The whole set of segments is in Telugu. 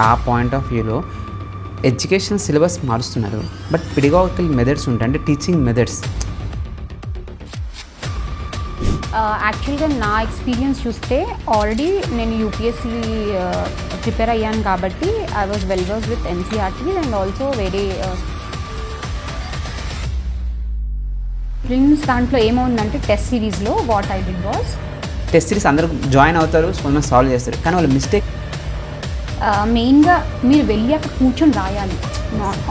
ఆ పాయింట్ ఆఫ్ వ్యూలో ఎడ్యుకేషన్ సిలబస్ మారుస్తున్నారు, బట్ పెడగాగికల్ మెథడ్స్ ఉంటాయి, అంటే టీచింగ్ మెథడ్స్. యాక్చువల్గా నా ఎక్స్పీరియన్స్ చూస్తే ఆల్రెడీ నేను యూపీఎస్సీ ప్రిపేర్ అయ్యాను కాబట్టి I was well versed with NCERT and also వేరే ప్రిలిమ్స్. దాంట్లో ఏమవుందంటే టెస్ట్ సిరీస్లో what I did was, test series అందరూ జాయిన్ అవుతారు, కొంతమంది సాల్వ్ చేస్తారు, కానీ వాళ్ళ మిస్టేక్ మెయిన్గా మీరు వెళ్ళి అక్కడ కూర్చొని రాయాలి.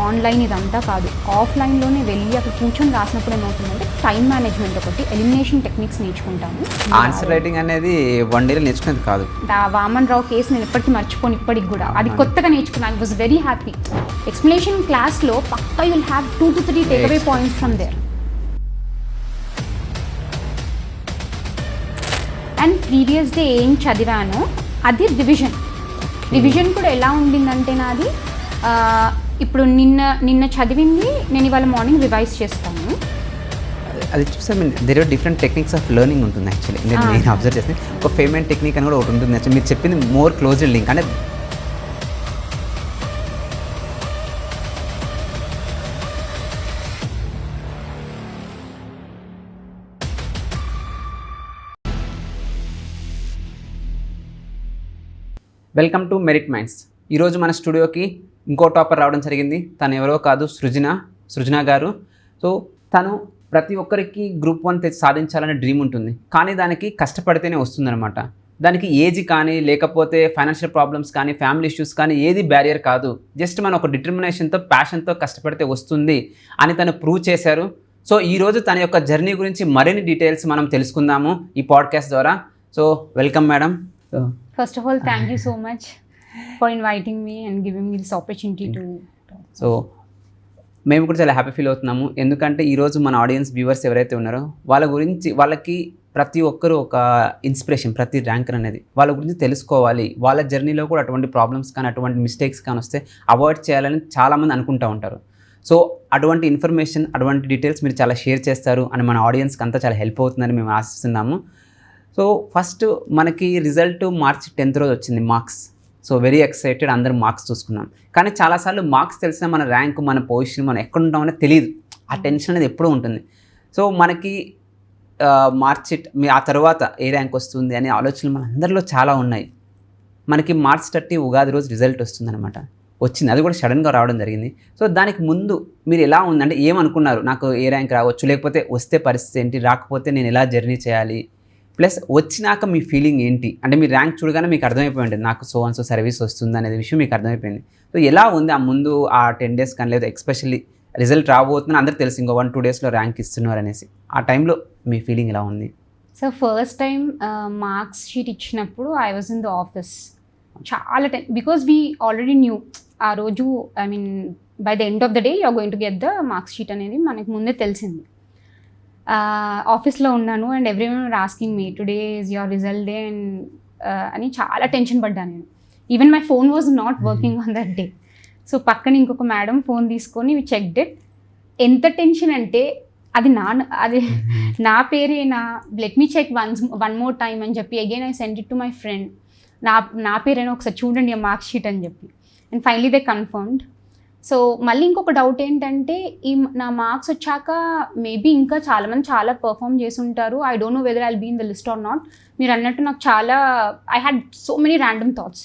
ఆన్లైన్ ఇదంతా కాదు, ఆఫ్లైన్లోనే వెళ్ళి అక్కడ కూర్చొని రాసినప్పుడు ఏమవుతుందంటే టైం మేనేజ్మెంట్ ఒకటి, ఎలిమినేషన్ టెక్నిక్స్ నేర్చుకుంటాము. ఆన్సర్ రైటింగ్ అనేది వన్ డేలో నేర్చుకునేది కాదు. వామన్ రావు కేసు నేను ఎప్పటికీ మర్చిపోను, ఇప్పటికి కూడా అది కొత్తగా నేర్చుకున్నాను. I was very happy. Explanation క్లాస్లో పక్కా you'll have 2 to 3 take away points from there. And previous day ఏం చదివానో అది రివిజన్ కూడా ఎలా ఉండిందంటే నాది ఇప్పుడు నిన్న చదివింది నేను ఇవాళ మార్నింగ్ రివైజ్ చేస్తాను. అది చూస్తే there are different techniques of learning ఉంటుంది. యాక్చువల్లీ నేను అబ్జర్వ్ చేస్తే ఒక పేమెంట్ టెక్నిక్ అని కూడా ఒకటి ఉంటుంది. యాక్చువల్లీ మీరు చెప్పింది మోర్ క్లోజ్డ్ లింక్. అంటే వెల్కమ్ టు మెరిట్ మైండ్స్. ఈరోజు మన స్టూడియోకి ఇంకో టాపర్ రావడం జరిగింది. తను ఎవరో కాదు, సృజన గారు. సో తను ప్రతి ఒక్కరికి గ్రూప్ 1 సాధించాలనే డ్రీమ్ ఉంటుంది, కానీ దానికి కష్టపడితేనే వస్తుందన్నమాట. దానికి ఏజ్ కానీ, లేకపోతే ఫైనాన్షియల్ ప్రాబ్లమ్స్ కానీ, ఫ్యామిలీ ఇష్యూస్ కానీ ఏది బ్యారియర్ కాదు. జస్ట్ మనం ఒక డిటర్మినేషన్తో, ప్యాషన్తో కష్టపడితే వస్తుంది అని తను ప్రూవ్ చేశారు. సో ఈరోజు తన యొక్క జర్నీ గురించి మరిన్ని డీటెయిల్స్ మనం తెలుసుకుందాము ఈ పాడ్కాస్ట్ ద్వారా. So welcome madam. First of all, thank you so much for inviting me and giving me this opportunity to talk. So మేము కూడా చాలా హ్యాపీ ఫీల్ అవుతున్నాము, ఎందుకంటే ఈరోజు మన ఆడియన్స్ వ్యూవర్స్ ఎవరైతే ఉన్నారో వాళ్ళకి ప్రతి ఒక్కరు ఒక ఇన్స్పిరేషన్, ప్రతి ర్యాంకర్ అనేది వాళ్ళ గురించి తెలుసుకోవాలి. వాళ్ళ జర్నీలో కూడా అటువంటి ప్రాబ్లమ్స్ కానీ, అటువంటి మిస్టేక్స్ కానీ వస్తే అవాయిడ్ చేయాలని చాలామంది అనుకుంటూ ఉంటారు. సో అటువంటి ఇన్ఫర్మేషన్, అటువంటి డీటెయిల్స్ మీరు చాలా షేర్ చేస్తారు అని మన ఆడియన్స్కి అంతా చాలా హెల్ప్ అవుతుందని మేము ఆశిస్తున్నాము. సో ఫస్ట్ మనకి రిజల్ట్ March 10th రోజు వచ్చింది, మార్క్స్. సో వెరీ ఎక్సైటెడ్, అందరం మార్క్స్ చూసుకున్నాం. కానీ చాలాసార్లు మార్క్స్ తెలిసిన మన ర్యాంక్, మన పొజిషన్, మనం ఎక్కడ ఉంటామనే తెలియదు. ఆ టెన్షన్ అనేది ఎప్పుడూ ఉంటుంది. సో మనకి ఆ తర్వాత ఏ ర్యాంక్ వస్తుంది అనే ఆలోచనలు మన అందరిలో చాలా ఉన్నాయి. మనకి March 30 ఉగాది రోజు రిజల్ట్ వస్తుందన్నమాట. వచ్చింది, అది కూడా సడన్గా రావడం జరిగింది. సో దానికి ముందు మీరు ఎలా ఉందంటే ఏమనుకున్నారు, నాకు ఏ ర్యాంక్ రావచ్చు, లేకపోతే వస్తే పరిస్థితి ఏంటి, రాకపోతే నేను ఎలా జర్నీ చేయాలి, ప్లస్ వచ్చినాక మీ ఫీలింగ్ ఏంటి? అంటే మీ ర్యాంక్ చూడగానే మీకు అర్థమైపోయింది నాకు సో అండ్ సో సర్వీస్ వస్తుంది అనేది విషయం మీకు అర్థమైపోయింది. సో ఎలా ఉంది ఆ ముందు ఆ 10 days కానీ, లేదా ఎక్స్పెషల్లీ రిజల్ట్ రాబోతుందని అందరికి తెలిసి ఇంకో 1-2 daysలో ర్యాంక్ ఇస్తున్నారు అనేసి, ఆ టైంలో మీ ఫీలింగ్ ఎలా ఉంది? So first time marks sheet ఇచ్చినప్పుడు I was in the office. చాలా బికాజ్ వీ ఆల్రెడీ న్యూ ఆ రోజు, I mean by the end of the day you are going to get the marks sheet అనేది మనకు ముందే తెలిసింది. ఆఫీస్లో ఉన్నాను and everyone were asking me today is your result day and అని చాలా టెన్షన్ పడ్డాను నేను. Even my phone was not working on that day. So పక్కన ఇంకొక మేడం ఫోన్ తీసుకొని వి చెక్డ్ ఇట్. ఎంత టెన్షన్ అంటే అది నా పేరేనా, let me check one more time అని చెప్పి again I send it to my friend. నా పేరైనా ఒకసారి చూడండి ఆ మార్క్స్ షీట్ అని చెప్పి. And finally they confirmed. So మళ్ళీ ఇంకొక డౌట్ ఏంటంటే నా మార్క్స్ వచ్చాక మేబీ ఇంకా చాలామంది చాలా పర్ఫామ్ చేసి ఉంటారు. I don't know whether I will be in the list or not. మీరు అన్నట్టు నాకు చాలా I had so many random thoughts.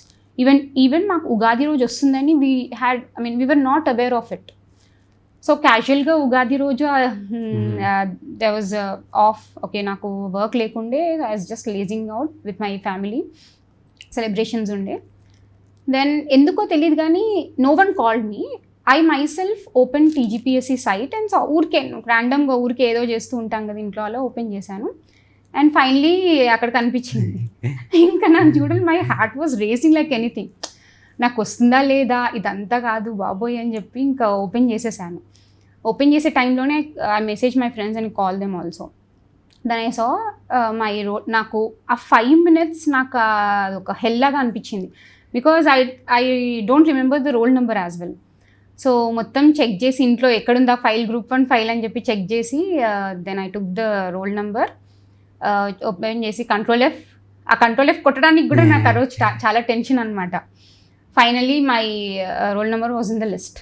Even మాకు ఉగాది రోజు వస్తుందని we were not aware of it. So క్యాజువల్గా ఉగాది రోజు దే వాజ్ ఆఫ్. ఓకే, నాకు వర్క్ లేకుండే, I was just lazing out with my family, celebrations ఉండే. దెన్ ఎందుకో తెలియదు కానీ no one called me. I myself open TGPSC site and ఊరికే ర్యాండమ్గా ఊరికే ఏదో చేస్తూ ఉంటాం కదా ఇంట్లో, అలా ఓపెన్ చేశాను. అండ్ ఫైనలీ అక్కడ కనిపించింది. ఇంకా నాకు చూడాలి, my heart was racing like anything. నాకు వస్తుందా లేదా, ఇదంతా కాదు బాబోయ్ అని చెప్పి ఇంకా ఓపెన్ చేసేసాను. ఓపెన్ చేసే టైంలోనే I message my friends and call them also. Then I saw my నాకు ఆ 5 minutes నాకు ఒక హెల్లాగా అనిపించింది. Because I don't remember the roll number as well. So మొత్తం చెక్ చేసి ఇంట్లో ఎక్కడుందా ఫైల్, Group 1 ఫైల్ అని చెప్పి చెక్ చేసి then I took the roll number, open చేసి Control F. ఆ Control F కొట్టడానికి కూడా నాకు ఆ రోజు చాలా టెన్షన్ అనమాట. Finally my roll number was in the list.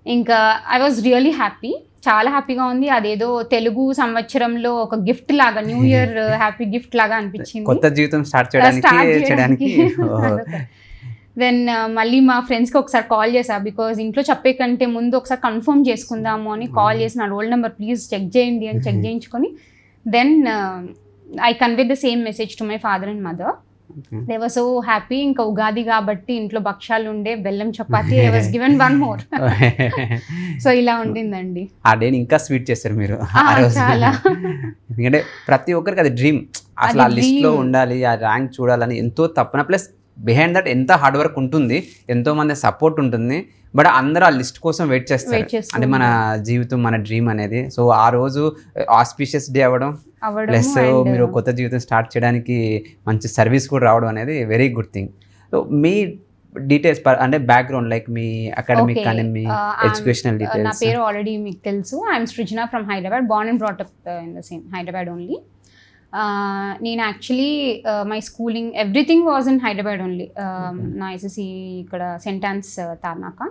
ఇంకా ఐ వాజ్ రియలీ హ్యాపీ, చాలా హ్యాపీగా ఉంది. అదేదో తెలుగు సంవత్సరంలో ఒక గిఫ్ట్ లాగా, న్యూ ఇయర్ హ్యాపీ గిఫ్ట్ లాగా అనిపించింది. కొత్త జీవితం స్టార్ట్ చేయడానికి. దెన్ మళ్ళీ మా ఫ్రెండ్స్కి ఒకసారి కాల్ చేశా, బికాజ్ ఇంట్లో చెప్పే కంటే ముందు ఒకసారి కన్ఫర్మ్ చేసుకుందాము అని కాల్ చేసి నా రోల్ నెంబర్ ప్లీజ్ చెక్ చేయండి అని చెక్ చేయించుకొని then I convey the same message to my father and mother. They were so happy. ఇంకా ఉగాది కాబట్టి ఇంట్లో భక్షాలు ఉండే, బెల్లం చపాతి, I was given one more. So ఇలా ఉండిందండి. ఆ డేని ఇంకా స్వీట్ చేశారు మీరు. చాలా. ఎందుకంటే ప్రతి ఒక్కరికి అది డ్రీమ్, అసలు ఆ లిస్ట్ లో ఉండాలి, ఆ ర్యాంక్ చూడాలని ఎంతో తప్పన. ప్లస్ బిహైండ్ దట్ ఎంత హార్డ్ వర్క్ ఉంటుంది, ఎంతో మంది సపోర్ట్ ఉంటుంది. బట్ అందరూ ఆ లిస్ట్ కోసం వెయిట్ చేస్తారు, అంటే మన జీవితం మన డ్రీమ్ అనేది. సో ఆ రోజు ఆస్పిషియస్ డే అవ్వడం, ప్లస్ మీరు కొత్త జీవితం స్టార్ట్ చేయడానికి మంచి సర్వీస్ కూడా రావడం అనేది వెరీ గుడ్ థింగ్. సో మీ డీటెయిల్స్ అంటే బ్యాక్గ్రౌండ్, లైక్ మీ అకాడమిక్ కానీ మీ ఎడ్యుకేషనల్ డీటెయిల్స్. నా పేరు ఆల్రెడీ మీకు తెలుసు, I'm Srujana from Hyderabad, born and brought up in the same Hyderabad only. నేను actually my schooling everything was in Hyderabad only. నా ఎస్ఎస్సి ఇక్కడ saint Ann's Tarnaka.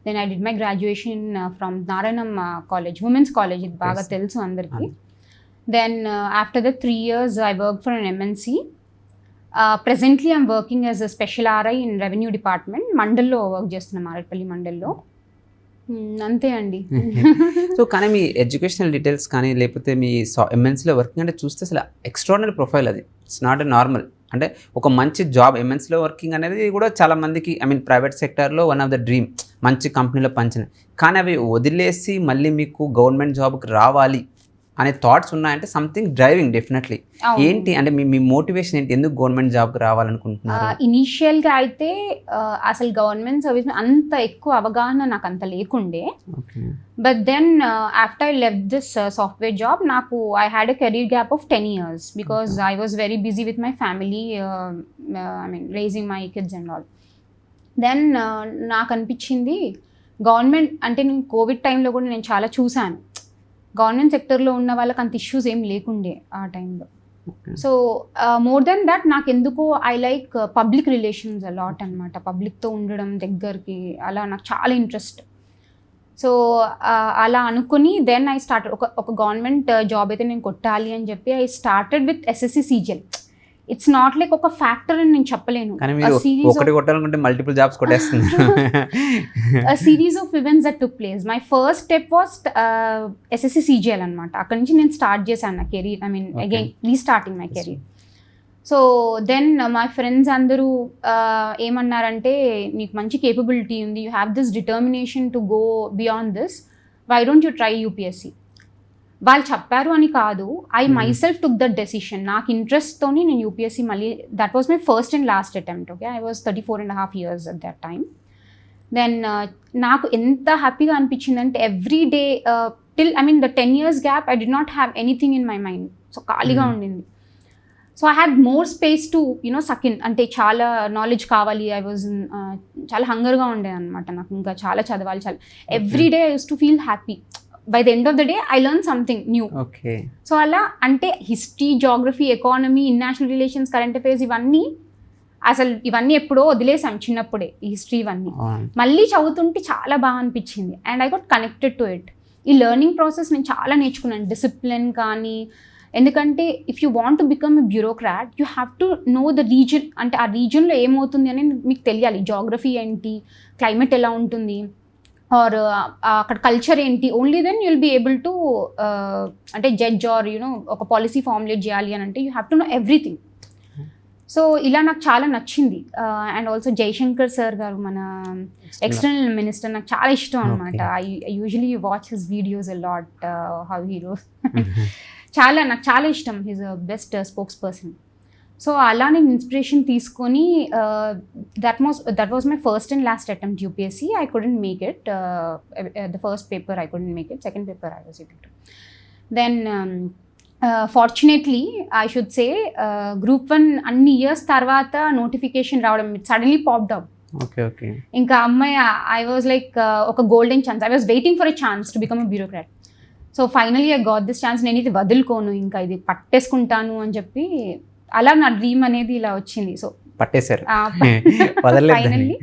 Then I did my graduation from Narayanam college, women's college, ఇది బాగా తెలుసు అందరికీ. Then after the 3 years I worked for an MNC. Presently I'm working as a special RI in revenue department. మండల్లో వర్క్ చేస్తున్నా, మారేట్పల్లి మండల్లో. అంతే అండి. సో కానీ మీ ఎడ్యుకేషనల్ డీటెయిల్స్ కానీ లేకపోతే మీ ఎంఎన్సీలో వర్కింగ్ అంటే చూస్తే అసలు ఎక్స్ట్రాడినరీ ప్రొఫైల్ అది. It's not a normal. అంటే ఒక మంచి జాబ్ ఎంఎన్సీలో వర్కింగ్ అనేది కూడా చాలా మందికి, ఐ మీన్ ప్రైవేట్ సెక్టర్లో వన్ ఆఫ్ ద డ్రీమ్, మంచి కంపెనీలో పంచిన. కానీ అవి వదిలేసి మళ్ళీ మీకు గవర్నమెంట్ జాబ్కి రావాలి అనే థాట్స్ ఉన్నాయంటే సంథింగ్ డ్రైవింగ్ డెఫినెట్లీ. ఏంటి అంటే మీ మోటివేషన్ ఏంటి, ఎందుకు గవర్నమెంట్ జాబ్కి రావాలనుకుంటున్నారు? ఇనీషియల్గా అయితే అసలు గవర్నమెంట్ సర్వీస్ అంత ఎక్కువ అవగాహన నాకు అంత లేకుండే. But then after I left this software job, నాకు I had a career gap of 10 years because I was very busy with my family, I mean raising my kids and all. దెన్ నాకు అనిపించింది గవర్నమెంట్ అంటే, నేను కోవిడ్ టైంలో కూడా నేను చాలా చూశాను, గవర్నమెంట్ సెక్టర్లో ఉన్న వాళ్ళకి అంత ఇష్యూస్ ఏం లేకుండే ఆ టైంలో. సో మోర్ దెన్ దట్ నాకు ఎందుకో I like public relations a lot అనమాట. పబ్లిక్తో ఉండడం దగ్గరికి అలా నాకు చాలా ఇంట్రెస్ట్. సో అలా అనుకుని దెన్ ఐ స్టార్టెడ్ ఒక గవర్నమెంట్ జాబ్ అయితే నేను కొట్టాలి అని చెప్పి I started with SSC CGL. It's not like ఒక ఫ్యాక్టర్ అని నేను చెప్పలేను. ఒకటి కొట్టాలనుకుంటే మల్టిపుల్ జాబ్స్ కొట్టేస్తున్నారు. A series of events that took place. My first step was SSC CGL అనమాట. అక్కడ నుంచి నేను స్టార్ట్ చేశాను నా career, I mean again restarting my career. So then my friends అందరూ ఏమన్నారంటే, నీకు మంచి కేపబిలిటీ ఉంది, you have this determination to go beyond this, why don't you try UPSC. వాళ్ళు చెప్పారు అని కాదు, I myself took that decision. నాకు ఇంట్రెస్ట్తోని నేను UPSC మళ్ళీ, that was my first and last attempt. Okay, I was 34.5 years at that time. Then నాకు ఎంత హ్యాపీగా అనిపించిందంటే every day till, I mean the 10 years gap, I did not have anything in my mind. So ఖాళీగా ఉండింది. So I had more space to you know soaking, అంటే చాలా నాలెడ్జ్ కావాలి. ఐ వాజ్ చాలా హంగర్గా ఉండే అనమాట, నాకు ఇంకా చాలా చదవాలి, చాలా. Every day I use to feel happy. By the end of the day I learn something new. So అలా అంటే history, geography, economy, international relations, current affairs, ఇవన్నీ ఎప్పుడో వదిలేసాం చిన్నప్పుడే, ఈ హిస్టరీ ఇవన్నీ. మళ్ళీ చదువుతుంటే చాలా బాగా అనిపించింది and I got connected to it. ఈ లెర్నింగ్ ప్రాసెస్ నేను చాలా నేర్చుకున్నాను, డిసిప్లిన్ కానీ. ఎందుకంటే if you want to become a bureaucrat, you have to know the reason, అంటే ఆ రీజన్లో ఏమవుతుంది అని మీకు తెలియాలి. జాగ్రఫీ ఏంటి, క్లైమేట్ ఎలా ఉంటుంది, ఆర్ అక్కడ కల్చర్ ఏంటి. Only then you'll be able to అంటే జడ్జ్ ఆర్ యూనో ఒక పాలసీ ఫార్ములేట్ చేయాలి అని అంటే you have to know everything. So ఇలా నాకు చాలా నచ్చింది. అండ్ ఆల్సో జైశంకర్ సార్ గారు, మన ఎక్స్టర్నల్ మినిస్టర్, నాకు చాలా ఇష్టం అనమాట. I usually watch his videos a lot, how he rose. నాకు చాలా ఇష్టం, he's a best spokes person. So అలా నేను ఇన్స్పిరేషన్ తీసుకొని that was my first and last attempt UPSC. I couldn't make it. The first paper I couldn't make it, second paper I was able to. Then fortunately I should say Group 1 అన్ని ఇయర్స్ తర్వాత నోటిఫికేషన్ రావడం, ఇట్ సడన్లీ పాప్డ్ అప్. ఇంకా అమ్మాయి, ఐ వాజ్ లైక్ ఒక golden chance. I was waiting for a chance to become a bureaucrat. So finally I got this chance. నేను ఇది వదులుకోను, ఇంకా ఇది పట్టేసుకుంటాను అని చెప్పి అలా నా డ్రీమ్ అనేది ఇలా వచ్చింది. సో పట్టేశారు Uh, వదలలేదు finally,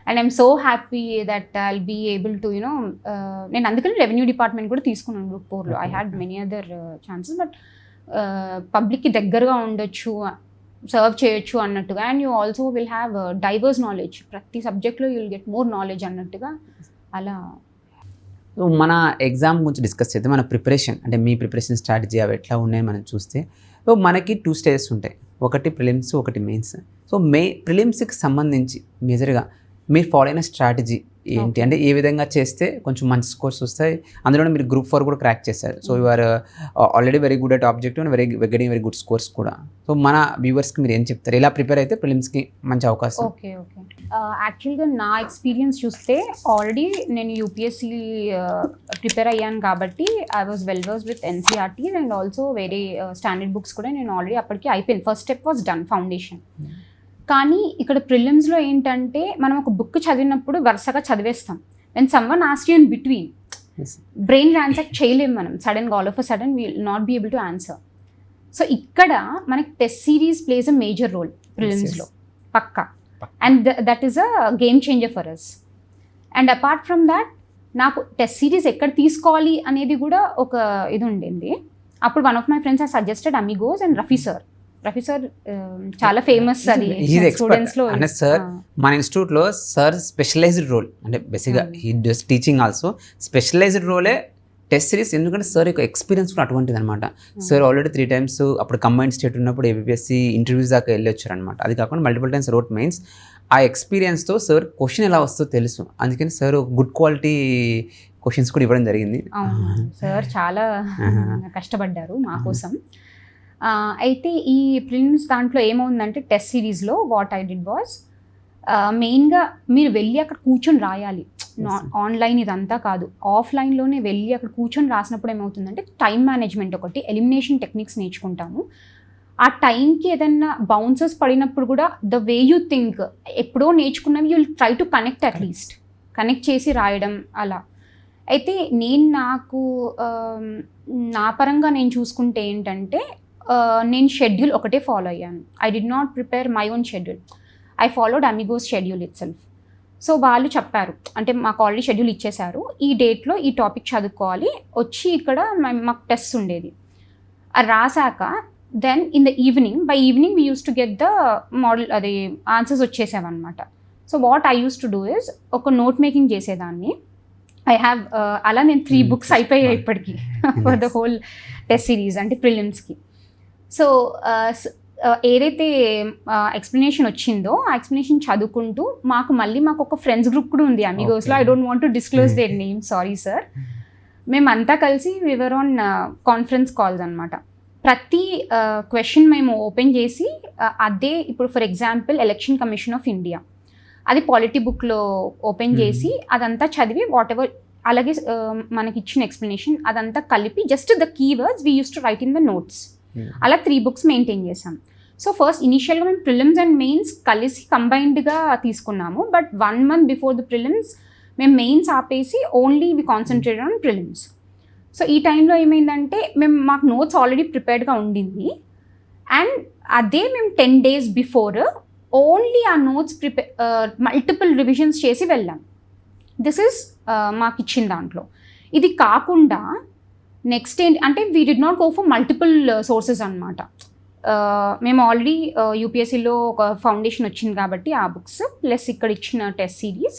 and I'm so happy that I'll be able to, నేను అందుకని రెవెన్యూ డిపార్ట్మెంట్ కూడా తీసుకున్నాను గ్రూప్ 4లో. I had many other chances, but పబ్లిక్కి దగ్గరగా ఉండొచ్చు, సర్వ్ చేయొచ్చు అన్నట్టుగా, and you also will have diverse knowledge, ప్రతి సబ్జెక్ట్లో you will get more knowledge అన్నట్టుగా అలా. సో మన ఎగ్జామ్ గురించి డిస్కస్ చేద్దాం. మన ప్రిపరేషన్ అంటే మీ ప్రిపరేషన్ స్ట్రాటజీ అవి ఎట్లా ఉన్నాయని మనం చూస్తే, సో మనకి 2 స్టేజెస్ ఉంటాయి, ఒకటి ప్రిలిమ్స్, ఒకటి మెయిన్స్. సో ప్రిలిమ్స్కి సంబంధించి మేజర్గా మీరు ఫాలో అయిన స్ట్రాటజీ ఏంటి, అంటే ఏ విధంగా చేస్తే కొంచెం మంచి స్కోర్స్ వస్తాయి? అందులో మీరు గ్రూప్ 4 కూడా క్రాక్ చేశారు. So you are already very good at objective and getting very good scores కూడా. సో మన వ్యూవర్స్కి మీరు ఏం చెప్తారు, ఇలా ప్రిపేర్ అయితే ప్రిలిమ్స్కి మంచి అవకాశం? ఓకే యాక్చువల్గా నా ఎక్స్పీరియన్స్ చూస్తే ఆల్రెడీ నేను యూపీఎస్సీ ప్రిపేర్ అయ్యాను కాబట్టి I was well versed with NCERT and also వేరే స్టాండర్డ్ బుక్స్ కూడా నేను ఆల్రెడీ అప్పటికి అయిపోయింది. First step was done, foundation. కానీ ఇక్కడ ప్రిలిమ్స్లో ఏంటంటే మనం ఒక బుక్ చదివినప్పుడు వరుసగా చదివేస్తాం. When someone asks you in between, brain transact చేయలేము మనం సడన్గా, all of a sudden will not be able to answer. So ఇక్కడ మనకి test series plays a major role ప్రిలిమ్స్లో, పక్కా. And that is a game changer for us. And apart from that నాకు టెస్ట్ సిరీస్ ఎక్కడ తీసుకోవాలి అనేది కూడా ఒక ఇది ఉండింది. అప్పుడు one of my friends uh suggested Amigos and Rafi sir చాలా ఫేమస్ అది స్టూడెంట్స్లో. అంటే సార్ మన ఇన్స్టిట్యూట్లో సార్ స్పెషలైజ్డ్ రోల్, అంటే బేసిక్గా he does teaching also, specialised రోలే టెస్ట్ సిరీస్. ఎందుకంటే సార్ యొక్క ఎక్స్పీరియన్స్ కూడా అటువంటిది అనమాట. సార్ ఆల్రెడీ 3 times అప్పుడు కంబైన్డ్ స్టేట్ ఉన్నప్పుడు ఏబిపిఎస్సి ఇంటర్వ్యూస్ దాకా వెళ్ళి వచ్చారు అనమాట. అది కాకుండా మల్టిపుల్ టైమ్స్ రోట్ మెయిన్స్. ఆ ఎక్స్పీరియన్స్తో సార్ క్వశ్చన్ ఎలా వస్తుందో తెలుసు, అందుకని సార్ గుడ్ క్వాలిటీ క్వశ్చన్స్ కూడా ఇవ్వడం జరిగింది. సార్ చాలా కష్టపడ్డారు మా కోసం. అయితే ఈ ప్రిలిమ్స్ దాంట్లో ఏమవుందంటే టెస్ట్ సిరీస్లో వాట్ ఐ డిడ్ వాజ్ మెయిన్గా మీరు వెళ్ళి అక్కడ కూర్చొని రాయాలి. ఆన్లైన్ ఇదంతా కాదు, ఆఫ్లైన్లోనే వెళ్ళి అక్కడ కూర్చొని రాసినప్పుడు ఏమవుతుందంటే టైం మేనేజ్మెంట్ ఒకటి, ఎలిమినేషన్ టెక్నిక్స్ నేర్చుకుంటాము. ఆ టైంకి ఏదైనా బౌన్సర్స్ పడినప్పుడు కూడా ద వే యూ థింక్, ఎప్పుడో నేర్చుకున్నవి you will try to connect, at least connect చేసి రాయడం అలా. అయితే నా పరంగా నేను చూసుకుంటే ఏంటంటే నేను షెడ్యూల్ ఒకటే ఫాలో అయ్యాను. I did not prepare my own schedule, I followed Amigos schedule it self. So వాళ్ళు చెప్పారు, అంటే మాకు ఆల్రెడీ షెడ్యూల్ ఇచ్చేశారు, ఈ డేట్లో ఈ టాపిక్ చదువుకోవాలి, వచ్చి ఇక్కడ మాకు టెస్ట్ ఉండేది. అది రాసాక then in the by evening we use to get the model, అది ఆన్సర్స్ వచ్చేసామన్నమాట. So what I use to do is ఒక నోట్ మేకింగ్ చేసేదాన్ని. ఐ హ్యావ్ అలా నేను 3 books అయిపోయాయి ఇప్పటికీ for the whole test series, అంటే ప్రిలిమ్స్కి. సో ఏదైతే ఎక్స్ప్లెనేషన్ వచ్చిందో ఆ ఎక్స్ప్లెనేషన్ చదువుకుంటూ మాకు ఒక ఫ్రెండ్స్ గ్రూప్ కూడా ఉంది అమిగోస్లో. I don't want to disclose their name, sorry sir. మేమంతా కలిసి వివర్ ఆన్ కాన్ఫరెన్స్ కాల్స్ అనమాట. ప్రతి క్వశ్చన్ మేము ఓపెన్ చేసి అదే, ఇప్పుడు for example election commission of India, అది పాలిటీ బుక్లో ఓపెన్ చేసి అదంతా చదివి వాట్ ఎవర్, అలాగే మనకి ఇచ్చిన ఎక్స్ప్లెనేషన్ అదంతా కలిపి just the keywords we use to write in the notes. అలా 3 books మెయింటైన్ చేసాం. సో ఫస్ట్ ఇనిషియల్గా మేము ప్రిలిమ్స్ అండ్ మెయిన్స్ కలిసి కంబైన్డ్గా తీసుకున్నాము. But 1 month before the prelims మేము మెయిన్స్ ఆపేసి only we concentrate on prelims. So ఈ టైంలో ఏమైందంటే మాకు నోట్స్ ఆల్రెడీ ప్రిపేర్డ్గా ఉండింది, అండ్ అదే మేము 10 days బిఫోర్ ఓన్లీ ఆ నోట్స్ మల్టిపుల్ రివిజన్స్ చేసి వెళ్ళాం. దిస్ ఈజ్ మాకు ఇచ్చిన దాంట్లో. ఇది కాకుండా నెక్స్ట్ ఏంటి అంటే we did not go for multiple sources అనమాట. మేము ఆల్రెడీ యూపీఎస్సీలో ఒక ఫౌండేషన్ వచ్చింది కాబట్టి ఆ బుక్స్ ప్లస్ ఇక్కడ ఇచ్చిన టెస్ట్ సిరీస్.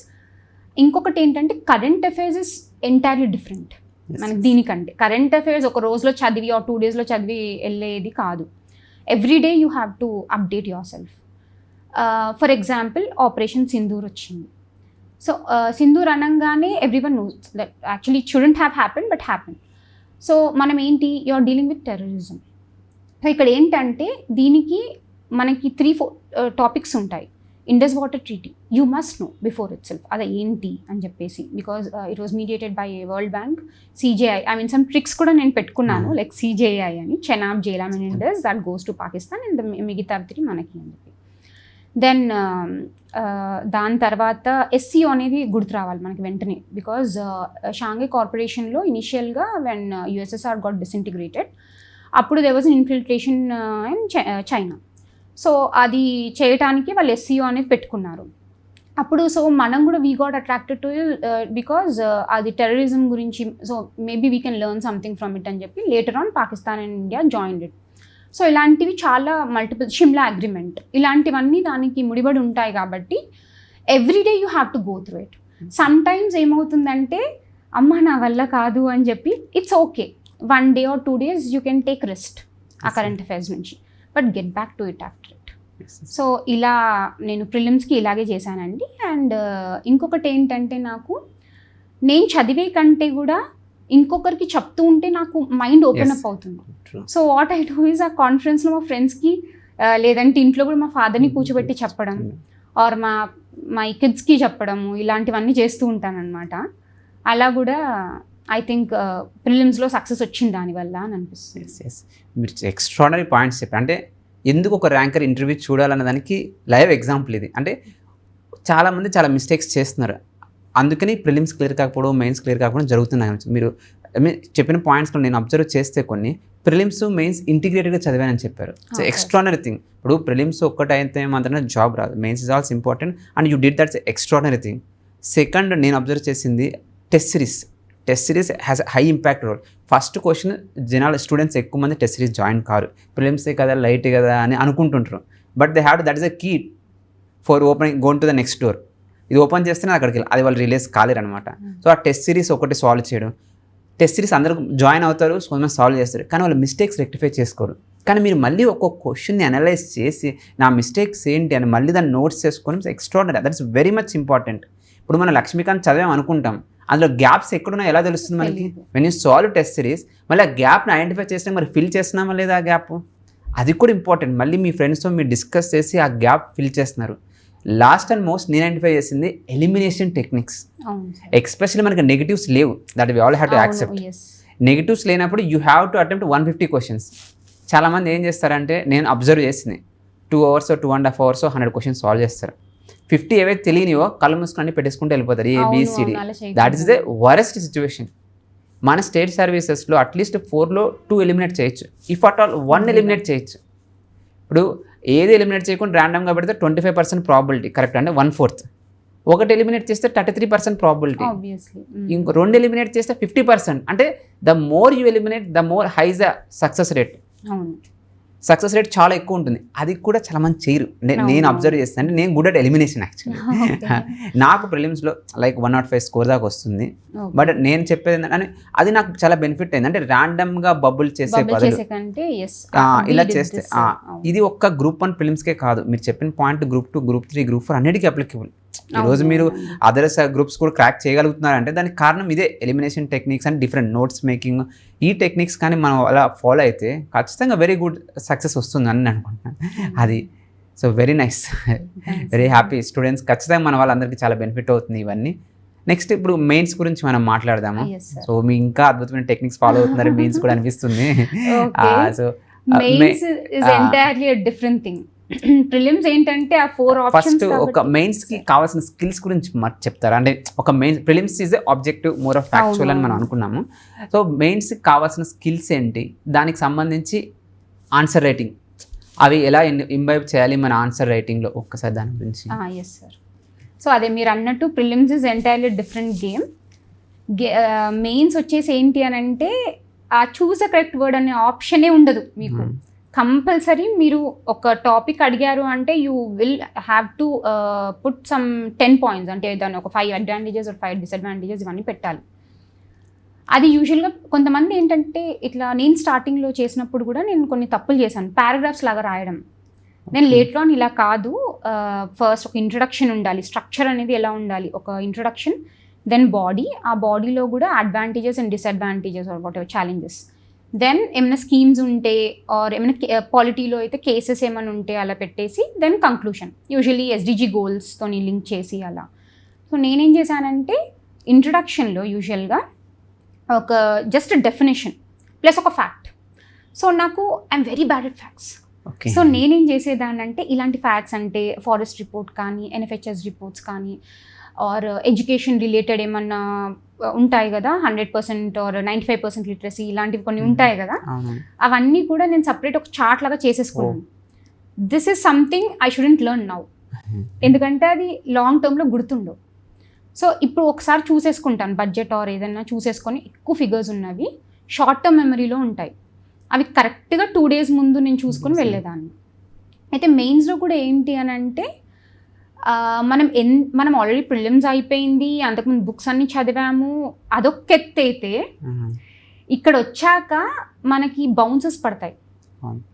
ఇంకొకటి ఏంటంటే current affairs is entirely different మనకి దీనికంటే. కరెంట్ అఫైర్స్ ఒక రోజులో చదివి 2 daysలో చదివి వెళ్ళేది కాదు. Every day you have to update yourself. For example operation Sindoor వచ్చింది. సో సింధూర్ అనగానే everyone knows that actually it shouldn't have happen but happen. So మనం ఏంటి, you're dealing with terrorism. So ఇక్కడ ఏంటంటే దీనికి మనకి 3-4 టాపిక్స్ ఉంటాయి. Indus water treaty you must know before itself, అది ఏంటి అని చెప్పేసి, because it was mediated by World Bank, CJI. I mean some tricks కూడా నేను పెట్టుకున్నాను, లైక్ సిజేఐ అని, Chenab, Jhelum and Indus, that goes to Pakistan and మిగతా 3 మనకి అని చెప్పి. దెన్ దాని తర్వాత ఎస్సీఓ అనేది గుర్తు రావాలి మనకి వెంటనే, బికాజ్ షాంఘై కార్పొరేషన్లో ఇనిషియల్గా వెన్ యుఎస్ఎస్ఆర్ గాట్ డిసింటిగ్రేటెడ్, అప్పుడు they was infiltration in China. So అది చేయటానికి వాళ్ళు ఎస్సీఓ అనేది పెట్టుకున్నారు. అప్పుడు సో మనం కూడా we got attracted to because అది టెర్రరిజం గురించి, so maybe we can learn something from it అని చెప్పి later on Pakistan and India joined it. So ఇలాంటివి చాలా మల్టిపుల్, షిమ్లా అగ్రిమెంట్, ఇలాంటివన్నీ దానికి ముడిపడి ఉంటాయి కాబట్టి everyday you have to go through it. Some times ఏమవుతుందంటే అమ్మ నా వల్ల కాదు అని చెప్పి it's okay, 1 day or 2 days you can take rest ఆ కరెంట్ అఫైర్స్ నుంచి, but get back to it after it. So ఇలా నేను ప్రిలిమ్స్కి ఇలాగే చేశానండి. అండ్ ఇంకొకటి ఏంటంటే నాకు నేను చదివే కంటే కూడా ఇంకొకరికి చెప్తూ ఉంటే నాకు మైండ్ ఓపెన్ అప్ అవుతుంది. So what I do is ఆ కాన్ఫరెన్స్లో మా ఫ్రెండ్స్కి లేదంటే ఇంట్లో కూడా మా ఫాదర్ని కూర్చోబెట్టి చెప్పడం ఆర్ మా కిడ్స్కి చెప్పడము ఇలాంటివన్నీ చేస్తూ ఉంటాను అనమాట. అలా కూడా ఐ థింక్ ప్రిలిమ్స్లో సక్సెస్ వచ్చింది దానివల్ల అని అనిపిస్తుంది. మీరు ఎక్స్ట్రాడనరీ పాయింట్స్ చెప్పారు. అంటే ఎందుకు ఒక ర్యాంకర్ ఇంటర్వ్యూ చూడాలన్న దానికి లైవ్ ఎగ్జాంపుల్ ఇది. అంటే చాలామంది చాలా మిస్టేక్స్ చేస్తున్నారు, అందుకని ప్రిలిమ్స్ క్లియర్ కాకపోవడం, మెయిన్స్ క్లియర్ కాకపోవడం జరుగుతున్నాయి. మీరు చెప్పిన పాయింట్స్లో నేను అబ్జర్వ్ చేస్తే కొన్ని ప్రిలిమ్స్ మెయిన్స్ ఇంటిగ్రేటెడ్గా చదివానని చెప్పారు. So extraordinary thing. ఇప్పుడు ప్రిలిమ్స్ ఒక్కటైతే మాత్రమే జాబ్ రాదు, mains is also important and you did that's extraordinary thing. Second నేను అబ్జర్వ్ చేసింది test series. Test series has high impact role. First question జనాలు స్టూడెంట్స్ ఎక్కువ మంది టెస్ట్ సిరీస్ జాయిన్ కారు, ప్రిలిమ్సే కదా లైట్ కదా అని అనుకుంటుంటారు. But they have that is a key for opening gone to the next door. ఇది ఓపెన్ చేస్తేనే అక్కడికి వెళ్ళి అది వాళ్ళు రిలీజ్ కాలేరు అనమాట. సో ఆ టెస్ట్ సిరీస్ ఒకటి సాల్వ్ చేయడం, టెస్ట్ సిరీస్ అందరూ జాయిన్ అవుతారు, సో సాల్వ్ చేస్తారు, కానీ వాళ్ళు మిస్టేక్స్ రెక్టిఫై చేసుకోరు. కానీ మీరు మళ్ళీ ఒక్కొక్క క్వశ్చన్ని అనలైజ్ చేసి నా మిస్టేక్స్ ఏంటి అని మళ్ళీ దాన్ని నోట్స్ చేసుకొని extraordinary, that is very much important. ఇప్పుడు మనం లక్ష్మీకాంత్ చదివాం అనుకుంటాం, అందులో గ్యాప్స్ ఎక్కడున్నా ఎలా తెలుస్తుంది మనకి? When you solve test series మళ్ళీ ఆ గ్యాప్ని ఐడెంటిఫై చేసినా మరి ఫిల్ చేస్తున్నామా లేదా ఆ గ్యాప్, అది కూడా ఇంపార్టెంట్. మళ్ళీ మీ ఫ్రెండ్స్తో మీరు డిస్కస్ చేసి ఆ గ్యాప్ ఫిల్ చేస్తున్నారు. లాస్ట్ అండ్ మోస్ట్ నేను ఐడెంటిఫై చేసింది ఎలిమినేషన్ టెక్నిక్స్. ఎక్స్పెషల్లీ మనకి నెగిటివ్స్ లేవు, that we all have to accept. Negatives లేనప్పుడు you have to attempt 150 questions. చాలామంది ఏం చేస్తారంటే నేను అబ్జర్వ్ చేసింది 2 hours 2.5 hours 100 క్వశ్చన్స్ సాల్వ్ చేస్తారు. 50 ఏవైతే తెలియనివో కళ్ళు మూసుకొని పెట్టేసుకుంటూ వెళ్ళిపోతారు, ABCD. That is the worst situation. మన స్టేట్ సర్వీసెస్లో అట్లీస్ట్ 4లో 2 ఎలిమినేట్ చేయొచ్చు, ఇఫ్ అట్ ఆల్ 1 ఎలిమినేట్ చేయొచ్చు. ఇప్పుడు ఏది ఎలిమినేట్ చేయకుండా ర్యాండమ్గా పెడితే 25% ప్రాబిలిటీ కరెక్ట్, అంటే 1/4. ఒకటి ఎలిమినేట్ చేస్తే 33% ప్రాబిలిటీ, ఇంకో 2 ఎలిమినేట్ చేస్తే 50%. అంటే the more you eliminate the more high is the success rate. Success rate చాలా ఎక్కువ ఉంటుంది. అది కూడా చాలా మంది చేయరు. నేను అబ్జర్వ్ చేస్తాను, అంటే నేను గుడ్ అట్ ఎలిమినేషన్ యాక్చువల్లీ. నాకు ప్రిలిమ్స్లో లైక్ 105 స్కోర్ దాకా వస్తుంది. బట్ నేను చెప్పేది ఏంటంటే అది నాకు చాలా బెనిఫిట్ అయింది. అంటే ర్యాండమ్గా బబుల్ చేసే బదులు ఇలా చేస్తే ఇది ఒక్క Group 1 ప్రిలిమ్స్కే కాదు, మీరు చెప్పిన పాయింట్ Group 2, Group 3, Group 4 అన్నిటికీ అప్లికబుల్. ఈరోజు మీరు అదర్స్ గ్రూప్స్ కూడా క్రాక్ చేయగలుగుతున్నారంటే దానికి కారణం ఇదే elimination techniques and different notes making. ఈ టెక్నిక్స్ కానీ మనం అలా ఫాలో అయితే ఖచ్చితంగా వెరీ గుడ్ సక్సెస్ వస్తుందని నేను అనుకుంటున్నాను. అది so very nice, very happy. Students ఖచ్చితంగా మన వాళ్ళందరికీ చాలా బెనిఫిట్ అవుతుంది ఇవన్నీ. నెక్స్ట్ ఇప్పుడు మెయిన్స్ గురించి మనం మాట్లాడదాము. సో మీ ఇంకా అద్భుతమైన టెక్నిక్స్ ఫాలో అవుతున్నారు మెయిన్స్ కూడా అనిపిస్తుంది. So mains is entirely a different thing. Prelims ఏంటంటే ఆ 4 ఆప్షన్స్. ఫస్ట్ ఒక మెయిన్స్ కి కావాల్సిన స్కిల్స్ గురించి చెప్తారా? అంటే ఒక mains prelims is objective more of factual అని మనం అనుకున్నాము. సో మెయిన్స్ కి కావాల్సిన స్కిల్స్ ఏంటి, దానికి సంబంధించి ఆన్సర్ రైటింగ్ అవి ఎలా ఇంబైబ్ చేయాలి మన ఆన్సర్ రైటింగ్లో, ఒక్కసారి దాని గురించి. Yes sir. సో అదే మీరు అన్నట్టు prelims is entirely different game. Mains వచ్చేసి ఏంటి అని అంటే ఆ చూస్ అ కరెక్ట్ వర్డ్ అనే ఆప్షనే ఉండదు మీకు. కంపల్సరీ మీరు ఒక టాపిక్ అడిగారు అంటే you will have to put some 10 points, అంటే దాని ఒక 5 advantages or 5 disadvantages ఇవన్నీ పెట్టాలి. అది యూజువల్గా కొంతమంది ఏంటంటే ఇట్లా నేను స్టార్టింగ్లో చేసినప్పుడు కూడా నేను కొన్ని తప్పులు చేశాను, పారాగ్రాఫ్స్ లాగా రాయడం. నేను లేటర్ ఆన్ ఇలా కాదు, ఫస్ట్ ఒక ఇంట్రడక్షన్ ఉండాలి, స్ట్రక్చర్ అనేది ఎలా ఉండాలి, ఒక ఇంట్రడక్షన్, దెన్ బాడీ, ఆ బాడీలో కూడా advantages and disadvantages or whatever challenges, then ఏమైనా స్కీమ్స్ ఉంటే ఆర్ ఏమైనా పాలిటీలో అయితే కేసెస్ ఏమైనా ఉంటే అలా పెట్టేసి దెన్ కంక్లూషన్, యూజువల్లీ SDG గోల్స్తో లింక్ చేసి అలా. సో నేనేం చేశానంటే ఇంట్రడక్షన్లో యూజువల్గా ఒక జస్ట్ డెఫినేషన్ ప్లస్ ఒక ఫ్యాక్ట్. సో నాకు I'm very bad at facts. So నేనేం చేసేదాన్ని అంటే ఇలాంటి ఫ్యాక్ట్స్ అంటే ఫారెస్ట్ రిపోర్ట్ కానీ, NFHS రిపోర్ట్స్ కానీ, ఆర్ ఎడ్యుకేషన్ రిలేటెడ్ ఏమన్నా ఉంటాయి కదా, 100% ఆర్ 95% లిటరసీ ఇలాంటివి కొన్ని ఉంటాయి కదా, అవన్నీ కూడా నేను సపరేట్ ఒక చార్ట్ లాగా చేసేసుకున్నాను. This is something I shouldn't learn now, ఎందుకంటే అది లాంగ్ టర్మ్లో గుర్తుండవు. సో ఇప్పుడు ఒకసారి చూసేసుకుంటాను బడ్జెట్ ఆర్ ఏదైనా చూసేసుకొని ఎక్కువ ఫిగర్స్ ఉన్నవి షార్ట్ టర్మ్ మెమరీలో ఉంటాయి, అవి కరెక్ట్గా 2 days ముందు నేను చూసుకొని వెళ్ళేదాన్ని. అయితే మెయిన్స్లో కూడా ఏంటి అని అంటే మనం ఆల్రెడీ ప్రిలిమ్స్ అయిపోయింది, అంతకుముందు బుక్స్ అన్నీ చదివాము, అదొక ఎత్తు అయితే ఇక్కడ వచ్చాక మనకి బౌన్సెస్ పడతాయి.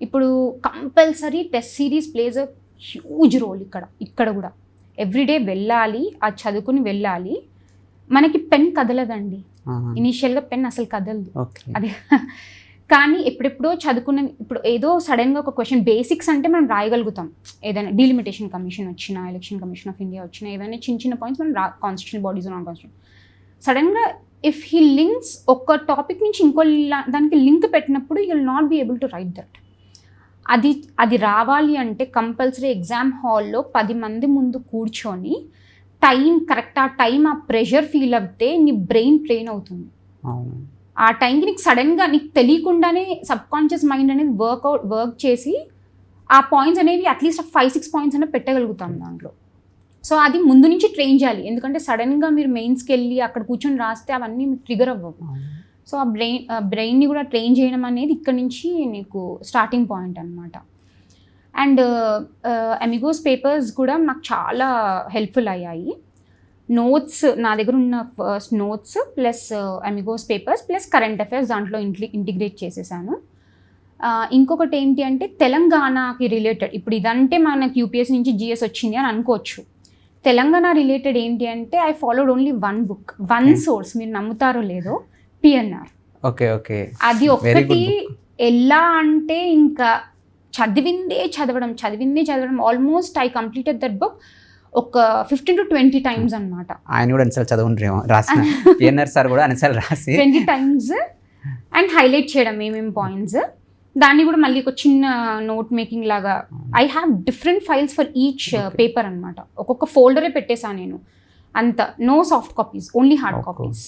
ఇప్పుడు compulsory test series plays a huge role ఇక్కడ కూడా ఎవ్రీడే వెళ్ళాలి, అది చదువుకుని వెళ్ళాలి. మనకి పెన్ కదలదండి, ఇనీషియల్గా పెన్ అసలు కదలదు అది. కానీ ఎప్పుడెప్పుడో చదువుకున్న, ఇప్పుడు ఏదో సడన్గా ఒక క్వశ్చన్ బేసిక్స్ అంటే మనం రాయగలుగుతాం, ఏదైనా డీలిమిటేషన్ కమిషన్ వచ్చినా, ఎలక్షన్ కమిషన్ ఆఫ్ ఇండియా వచ్చినా, ఏదైనా చిన్న పాయింట్స్ మనం కాన్స్టిట్యూషన్ బాడీస్ నాన్ కాన్స్టిట్యూషన్ సడన్గా ఇఫ్ హీ లింక్స్ ఒక టాపిక్ నుంచి ఇంకో దానికి లింక్ పెట్టినప్పుడు you will not be able to write that. అది రావాలి అంటే కంపల్సరీ ఎగ్జామ్ హాల్లో 10 మంది ముందు కూర్చొని టైం కరెక్ట్, ఆ టైం ఆ ప్రెషర్ ఫీల్ అవుతే నీ బ్రెయిన్ ట్రైన్ అవుతుంది. ఆ టైంకి నీకు సడన్గా నీకు తెలియకుండానే సబ్ కాన్షియస్ మైండ్ అనేది వర్క్ చేసి ఆ పాయింట్స్ అనేవి అట్లీస్ట్ 5-6 పాయింట్స్ అనేవి పెట్టగలుగుతాం దాంట్లో. సో అది ముందు నుంచి ట్రైన్ చేయాలి, ఎందుకంటే సడన్గా మీరు మెయిన్స్కి వెళ్ళి అక్కడ కూర్చొని రాస్తే అవన్నీ మీకు ట్రిగర్ అవ్వవు. సో ఆ బ్రెయిన్ని కూడా ట్రైన్ చేయడం అనేది ఇక్కడ నుంచి నీకు స్టార్టింగ్ పాయింట్ అనమాట. అండ్ అమిగోస్ పేపర్స్ కూడా నాకు చాలా హెల్ప్ఫుల్ అయ్యాయి. నోట్స్ నా దగ్గర ఉన్న first notes plus Amigos papers plus current affairs దాంట్లో ఇంటిగ్రేట్ చేసేసాను. ఇంకొకటి ఏంటి అంటే తెలంగాణకి రిలేటెడ్, ఇప్పుడు ఇదంటే మనకి యూపీఎస్సీ నుంచి జిఎస్ వచ్చింది అని అనుకోవచ్చు. తెలంగాణ రిలేటెడ్ ఏంటి అంటే I followed only 1 book, 1 source, మీరు నమ్ముతారో లేదో, పిఎన్ఆర్. ఓకే అది ఒక్కటి ఎలా అంటే ఇంకా చదివిందే చదవడం almost I completed that book ఒక 15 to 20 times అనమాట. ఆయన కూడా అన్నిసార్లు చదవరేమో రాసిన పిఎన్ఆర్ సార్ కూడా అన్నిసార్లు రాసి 20 times అండ్ హైలైట్ చేయడం ఏమేమి పాయింట్స్, దాన్ని కూడా మళ్ళీ ఒక చిన్న నోట్ మేకింగ్ లాగా. I have different files for each paper అనమాట, ఒక్కొక్క ఫోల్డరే పెట్టేశాను నేను, అంత no soft copies, only hard copies.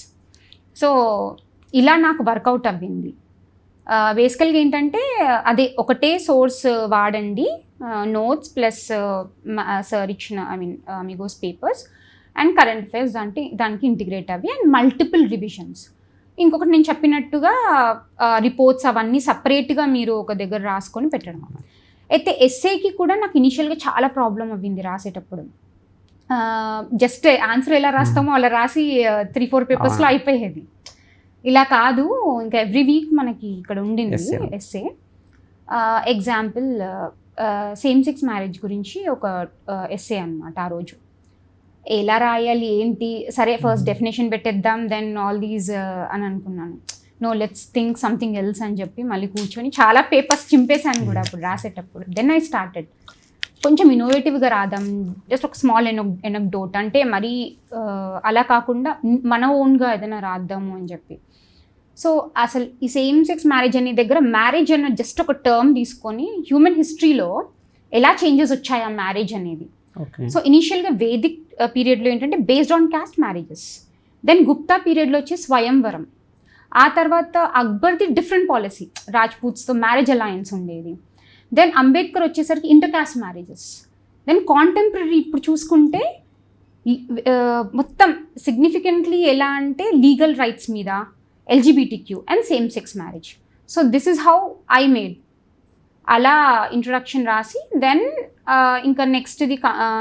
So ఇలా నాకు వర్కౌట్ అవ్వింది. బేసికల్గా ఏంటంటే అదే ఒకటే సోర్స్ వాడండి, నోట్స్ ప్లస్ సార్ ఇచ్చిన Amigos papers and current affairs దానికి ఇంటిగ్రేట్ అవి అండ్ మల్టిపుల్ రివిజన్స్. ఇంకొకటి నేను చెప్పినట్టుగా రిపోర్ట్స్ అవన్నీ సపరేట్గా మీరు ఒక దగ్గర రాసుకొని పెట్టడం. అయితే ఎస్ఏకి కూడా నాకు ఇనిషియల్గా చాలా ప్రాబ్లం అవ్వింది రాసేటప్పుడు. జస్ట్ ఆన్సర్ ఎలా రాస్తామో అలా రాసి 3-4 పేపర్స్లో అయిపోయేది. ఇలా కాదు, ఇంకా ఎవ్రీ వీక్ మనకి ఇక్కడ ఉండింది SA. Example same sex marriage గురించి ఒక ఎస్ఏ అనమాట. ఆ రోజు ఎలా రాయాలి ఏంటి, సరే ఫస్ట్ డెఫినేషన్ పెట్టేద్దాం దెన్ ఆల్ దీస్ అని అనుకున్నాను. No let's think something else అని చెప్పి మళ్ళీ కూర్చొని చాలా పేపర్స్ చింపేశాను కూడా అప్పుడు రాసేటప్పుడు. దెన్ ఐ స్టార్టెడ్ కొంచెం ఇన్నోవేటివ్గా రాద్దాం, జస్ట్ ఒక స్మాల్ ఎనక్డోట్, అంటే మరీ అలా కాకుండా మన ఓన్గా ఏదైనా రాద్దాము అని చెప్పి. సో అసలు ఈ సేమ్ సెక్స్ మ్యారేజ్ అనే దగ్గర మ్యారేజ్ అన్న జస్ట్ ఒక టర్మ్ తీసుకొని హ్యూమన్ హిస్టరీలో ఎలా చేంజెస్ వచ్చాయి ఆ మ్యారేజ్ అనేది. సో ఇనీషియల్గా వేదిక్ పీరియడ్లో ఏంటంటే based on caste marriages, then Gupta పీరియడ్లో వచ్చి స్వయంవరం, ఆ తర్వాత అక్బర్ది డిఫరెంట్ పాలసీ, రాజ్పూట్స్తో మ్యారేజ్ అలయన్స్ ఉండేది, దెన్ అంబేద్కర్ వచ్చేసరికి inter caste marriages, then contemporary ఇప్పుడు చూసుకుంటే మొత్తం సిగ్నిఫికెంట్లీ ఎలా అంటే లీగల్ రైట్స్ మీద, LGBTQ and same sex marriage. So this is how I made. అలా ఇంట్రొడక్షన్ రాసి దెన్ ఇంకా నెక్స్ట్ది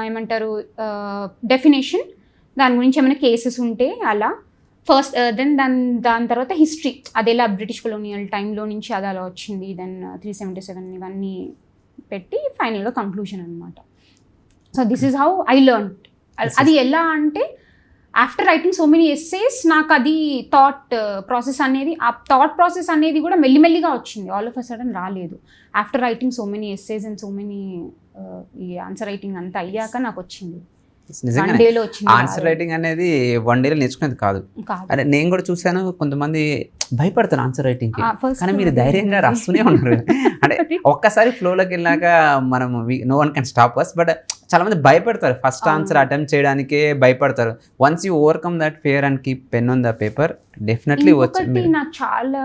ఏమంటారు డెఫినేషన్, దాని గురించి ఏమైనా కేసెస్ ఉంటే అలా ఫస్ట్, దెన్ దాని తర్వాత హిస్టరీ, అది ఎలా బ్రిటిష్ కొలోనియల్ టైంలో నుంచి అది అలా వచ్చింది, దెన్ 377 ఇవన్నీ పెట్టి ఫైనల్గా కంక్లూజన్ అనమాట. So this is how I learn. అది ఎలా అంటే after writing so many essays నాకు అది థాట్ ప్రాసెస్ అనేది కూడా మెల్లిమెల్లిగా వచ్చింది, ఆల్ ఆఫ్ అ సడన్ రాలేదు. After writing so many essays and so many ఈ ఆన్సర్ రైటింగ్ అంతా అయ్యాక నాకు వచ్చింది. ఆన్సర్ రైటింగ్ అనేది 1 day నేర్చుకునేది కాదు. అరే నేను కూడా చూసాను, కొంతమంది భయపడతారు ఆన్సర్ రైటింగ్ కి, కానీ మీరు ధైర్యంగా రాస్తూనే ఉన్నారు. అంటే ఒక్కసారి ఫ్లోలోకి వెళ్ళాక మనం no one can stop us, but చాలా మంది భయపడతారు ఫస్ట్ ఆన్సర్ అటెంప్ట్ చేయడానికే భయపడతారు. Once you overcome that fear and keep pen on the paper, definitely వచ్చి. నాకు చాలా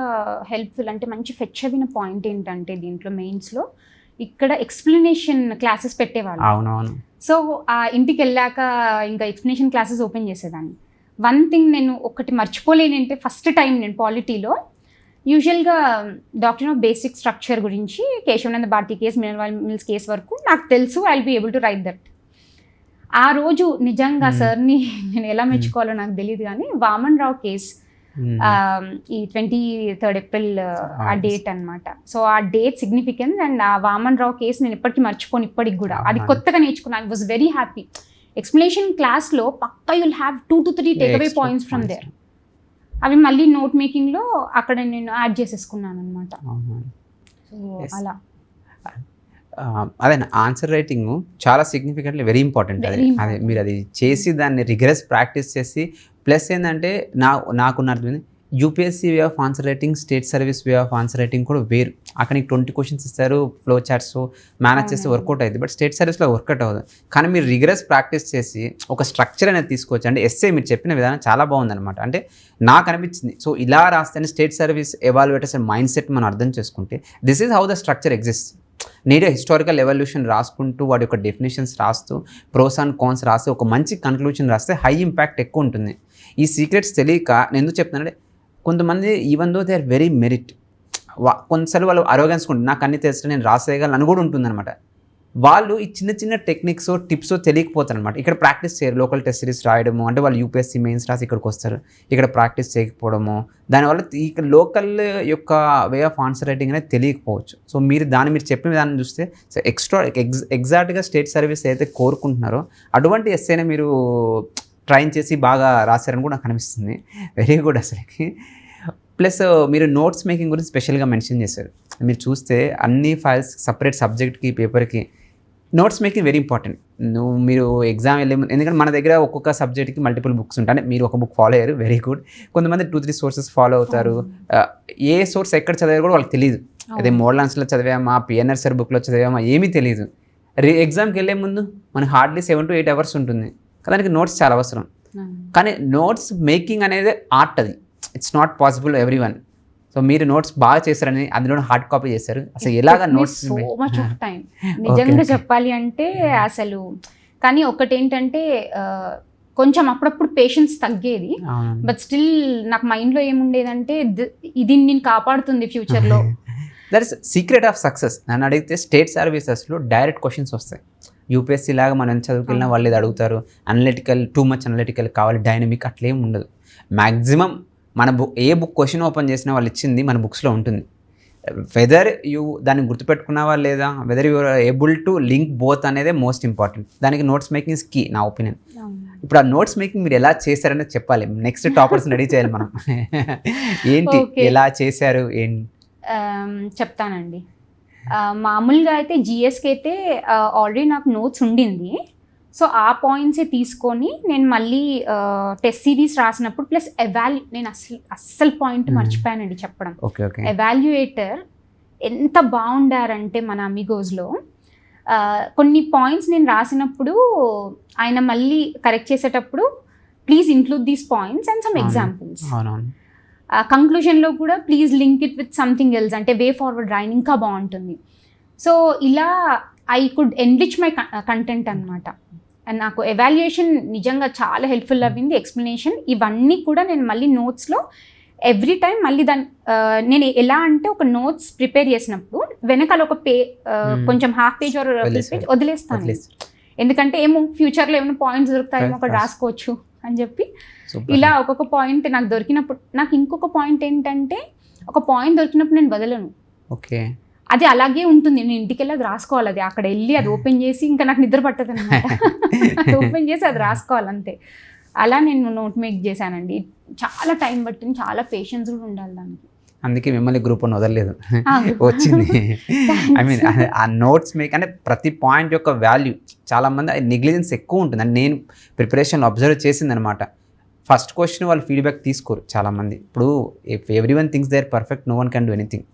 హెల్ప్ఫుల్ అంటే మంచి ఫెచ్ అయిన పాయింట్ ఏంటంటే దీంట్లో మెయిన్స్లో ఇక్కడ ఎక్స్ప్లెనేషన్ క్లాసెస్ పెట్టేవాళ్ళు. అవునవును. సో ఆ ఇంటికి వెళ్ళాక ఇంకా ఎక్స్ప్లెనేషన్ క్లాసెస్ ఓపెన్ చేసేదాన్ని. వన్ థింగ్ నేను ఒకటి మర్చిపోలేనంటే ఫస్ట్ టైం నేను పాలిటీలో యూజువల్గా డాక్టర్ ఆఫ్ బేసిక్ స్ట్రక్చర్ గురించి Kesavananda Bharati case, mineral mills case వరకు నాకు తెలుసు. I will be able to write that. ఆ రోజు నిజంగా సార్ని నేను ఎలా మెచ్చుకోవాలో నాకు తెలియదు, కానీ వామన్ రావు కేస్ ఈ 23rd ఏప్రిల్ ఆ డేట్ అనమాట. సో ఆ డేట్ సిగ్నిఫికెన్స్ అండ్ ఆ వామన్ రావు కేసు నేను ఇప్పటికీ మర్చిపోను, ఇప్పటికి కూడా. అది కొత్తగా నేర్చుకున్నాను. I was very happy. Explanation క్లాస్లో పక్కా you'll have 2 to 3 takeaway points from there. అవి మళ్ళీ నోట్ మేకింగ్లో అక్కడ నేను యాడ్ చేసేసుకున్నాను అనమాట. సో అలా అదే ఆన్సర్ రైటింగ్ చాలా సిగ్నిఫికెంట్లీ వెరీ ఇంపార్టెంట్. అదే మీరు అది చేసి దాన్ని రిగరస్ ప్రాక్టీస్ చేసి, ప్లస్ ఏంటంటే నాకున్న అర్థం UPSC way of answer writing, state service way of answer writing కూడా వేరు. అక్కడ నీకు 20 క్వశ్చన్స్ ఇస్తారు, ఫ్లో చార్ట్స్ మేనేజ్ చేస్తే వర్కౌట్ అవుతుంది. బట్ స్టేట్ సర్వీస్లో వర్కౌట్ అవ్వదు. కానీ మీరు రిగరస్ ప్రాక్టీస్ చేసి ఒక స్ట్రక్చర్ అనేది తీసుకోవచ్చు. అంటే ఎస్ఏ మీరు చెప్పిన విధానం చాలా బాగుందన్నమాట. అంటే నాకు అనిపించింది, సో ఇలా రాస్తేనే state service evaluators mind set మనం అర్థం చేసుకుంటే this is how the structure exist. నీడే హిస్టారికల్ ఎవల్యూషన్ రాసుకుంటూ వాటి యొక్క డెఫినేషన్స్ రాస్తూ ప్రోస్ అండ్ కాన్స్ రాస్తే ఒక మంచి కన్క్లూజన్ రాస్తే హై ఇంపాక్ట్ ఎక్కువ ఉంటుంది. ఈ సీక్రెట్స్ తెలియక నేను ఎందుకు చెప్తున్నానంటే, కొంతమంది even though they are very merit, కొంతసార్లు వాళ్ళు అరోగెన్స్ ఉంటుంది, నాకు అన్ని తెలిస్తే నేను రాసేయగలను అని కూడా ఉంటుందన్నమాట. వాళ్ళు ఈ చిన్న చిన్న టెక్నిక్స్ టిప్స్ తెలియకపోతారు అనమాట. ఇక్కడ ప్రాక్టీస్ చేయరు. లోకల్ టెస్ట్ సిరీస్ రాయడము, అంటే వాళ్ళు యూపీఎస్సీ మెయిన్స్ రాసి ఇక్కడికి వస్తారు, ఇక్కడ ప్రాక్టీస్ చేయకపోవడము, దానివల్ల ఈ లోకల్ యొక్క వే ఆఫ్ ఆన్సర్ రైటింగ్ అనేది తెలియకపోవచ్చు. సో మీరు చెప్పిన విధానం చూస్తే ఎగ్జాక్ట్గా స్టేట్ సర్వీస్ అయితే కోరుకుంటున్నారో అటువంటి ఎస్ఏనే మీరు ట్రైన్ చేసి బాగా రాశారని కూడా నాకు అనిపిస్తుంది. వెరీ గుడ్ అసలుకి. ప్లస్ మీరు నోట్స్ మేకింగ్ గురించి స్పెషల్గా మెన్షన్ చేశారు. మీరు చూస్తే అన్ని ఫైల్స్ సపరేట్ సబ్జెక్ట్కి పేపర్కి నోట్స్ మేకింగ్ వెరీ ఇంపార్టెంట్. మీరు ఎగ్జామ్ వెళ్ళే ముందు, ఎందుకంటే మన దగ్గర ఒక్కొక్క సబ్జెక్ట్కి మల్టిపుల్ బుక్స్ ఉంటాయి. అంటే మీరు ఒక బుక్ ఫాలో అయ్యారు, వెరీ గుడ్. కొంతమంది 2-3 సోర్సెస్ ఫాలో అవుతారు. ఏ సోర్స్ ఎక్కడ చదివారు కూడా వాళ్ళకి తెలియదు. అదే మోడలాన్స్లో చదివామా, పిఎన్ఆర్ సార్ బుక్లో చదివామా ఏమీ తెలియదు. ఎగ్జామ్కి వెళ్ళే ముందు మనకి హార్డ్లీ 7 to 8 hours ఉంటుంది. దానికి నోట్స్ చాలా అవసరం. కానీ నోట్స్ మేకింగ్ అనేది ఆర్ట్. అది it's not possible every one. So మీరు నోట్స్ బాగా చేశారని అందులో హార్డ్ కాపీ చేశారు. అసలు ఎలాగ notes so much of time నిజంగా చెప్పాలి అంటే అసలు. కానీ ఒకటేంటంటే కొంచెం అప్పుడప్పుడు పేషెన్స్ తగ్గేది. బట్ స్టిల్ నాకు మైండ్లో ఏముండేదంటే ఇది నేను కాపాడుతుంది ఫ్యూచర్లో. That is secret of success. నన్ను అడిగితే స్టేట్ సర్వీసెస్లో డైరెక్ట్ క్వశ్చన్స్ వస్తాయి. యూపీఎస్సీ లాగా మనం చదువుకెళ్ళినా వాళ్ళు ఇది అడుగుతారు, అనలిటికల్, టూ మచ్ అనలిటికల్ కావాలి, డైనమిక్ అట్లేం ఉండదు. మ్యాక్సిమం మన ఏ బుక్ క్వశ్చన్ ఓపెన్ చేసినా వాళ్ళు ఇచ్చింది మన బుక్స్లో ఉంటుంది. వెదర్ యూ దాన్ని గుర్తుపెట్టుకున్నావా లేదా, whether you are able to link both అనేది మోస్ట్ ఇంపార్టెంట్. దానికి నోట్స్ మేకింగ్ ఇస్ కీ నా ఒపీనియన్. ఇప్పుడు ఆ నోట్స్ మేకింగ్ మీరు ఎలా చేశారనేది చెప్పాలి. నెక్స్ట్ టాపర్స్ని రెడీ చేయాలి మనం. ఏంటి ఎలా చేశారు ఏంటి చెప్తానండి. మామూలుగా అయితే జిఎస్కి అయితే ఆల్రెడీ నాకు నోట్స్ ఉండింది. సో ఆ పాయింట్సే తీసుకొని నేను మళ్ళీ టెస్ట్ సిరీస్ రాసినప్పుడు ప్లస్ నేను అస్సలు పాయింట్ మర్చిపోయానండి చెప్పడం. ఎవాల్యుయేటర్ ఎంత బాగుండారంటే మన అమిగోస్లో కొన్ని పాయింట్స్ నేను రాసినప్పుడు ఆయన మళ్ళీ కరెక్ట్ చేసేటప్పుడు please include these points and some examples. కంక్లూజన్లో కూడా please link it with something else, అంటే వే ఫార్వర్డ్ రాయని ఇంకా బాగుంటుంది. సో ఇలా I could enrich my content అనమాట. అండ్ నాకు ఎవాల్యుయేషన్ నిజంగా చాలా హెల్ప్ఫుల్ అవ్వింది. ఎక్స్ప్లెనేషన్ ఇవన్నీ కూడా నేను మళ్ళీ నోట్స్లో ఎవ్రీ టైం మళ్ళీ నేను ఎలా అంటే ఒక నోట్స్ ప్రిపేర్ చేసినప్పుడు వెనకాల ఒక కొంచెం half page or full page వదిలేస్తాను. ఎందుకంటే ఏమో ఫ్యూచర్లో ఏమైనా పాయింట్స్ దొరుకుతాయేమో అక్కడ రాసుకోవచ్చు అని చెప్పి ఇలా ఒక్కొక్క పాయింట్ నాకు దొరికినప్పుడు. నాకు ఇంకొక పాయింట్ ఏంటంటే ఒక పాయింట్ దొరికినప్పుడు నేను వదలను. ఓకే, అది అలాగే ఉంటుంది. నేను ఇంటికి వెళ్ళి అది రాసుకోవాలి. అది అక్కడ వెళ్ళి అది ఓపెన్ చేసి ఇంకా నాకు నిద్ర పట్టదు అనమాట. అది ఓపెన్ చేసి అది రాసుకోవాలి అంతే. అలా నేను నోట్ మేక్ చేశానండి. చాలా టైం పట్టింది, చాలా పేషెన్స్ కూడా ఉండాలి దానికి. అందుకే మిమ్మల్ని గ్రూప్ అని వదలలేదు, వచ్చింది. ఐ మీన్ ఆ నోట్స్ మేక్ అంటే ప్రతి పాయింట్ యొక్క వాల్యూ చాలామంది నెగ్లిజెన్స్ ఎక్కువ ఉంటుంది అని నేను ప్రిపరేషన్లో అబ్జర్వ్ చేసిందనమాట. ఫస్ట్ క్వశ్చన్ వాళ్ళు ఫీడ్బ్యాక్ తీసుకోరు చాలామంది. ఇప్పుడు every one things they are perfect, no one can do anything.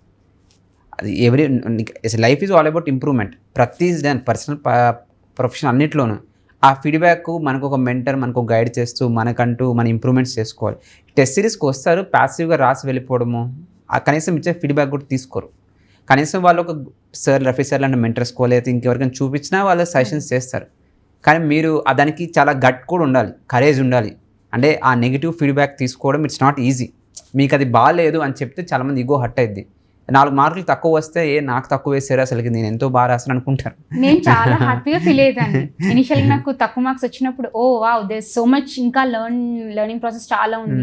అది life is all about improvement. ప్రతి పర్సనల్ ప్రొఫెషన్ అన్నిట్లోనూ ఆ ఫీడ్బ్యాక్ మనకు ఒక మెంటర్ మనకు గైడ్ చేస్తూ మనకంటూ మన ఇంప్రూవ్మెంట్స్ చేసుకోవాలి. టెస్ట్ సిరీస్కి వస్తారు, ప్యాసివ్గా రాసి వెళ్ళిపోవడము, ఆ కనీసం ఇచ్చే ఫీడ్బ్యాక్ కూడా తీసుకోరు. కనీసం వాళ్ళు ఒక సార్ రఫీ సార్ లాంటి మెంటర్స్కో లేదా ఇంకెవరికైనా చూపించినా వాళ్ళు సజెషన్స్ చేస్తారు. కానీ మీరు దానికి చాలా గట్ కూడా ఉండాలి, కరేజ్ ఉండాలి. అంటే ఆ నెగిటివ్ ఫీడ్బ్యాక్ తీసుకోవడం ఇట్స్ నాట్ ఈజీ. మీకు అది బాగాలేదు అని చెప్తే చాలామంది ఈగో హర్ట్ అయింది. 4 మార్కులు తక్కువ వస్తే నాకు తక్కువ వేసారు అసలుకి, నేను ఎంతో బాగా రాసాను అనుకుంటారు. నేను చాలా హ్యాపీగా ఫీల్ అయ్యేదాన్ని ఇనిషియల్గా నాకు తక్కువ మార్క్స్ వచ్చినప్పుడు. ఓ వావ్, దేర్ సో మచ్, ఇంకా లెర్నింగ్ ప్రాసెస్ చాలా ఉంది.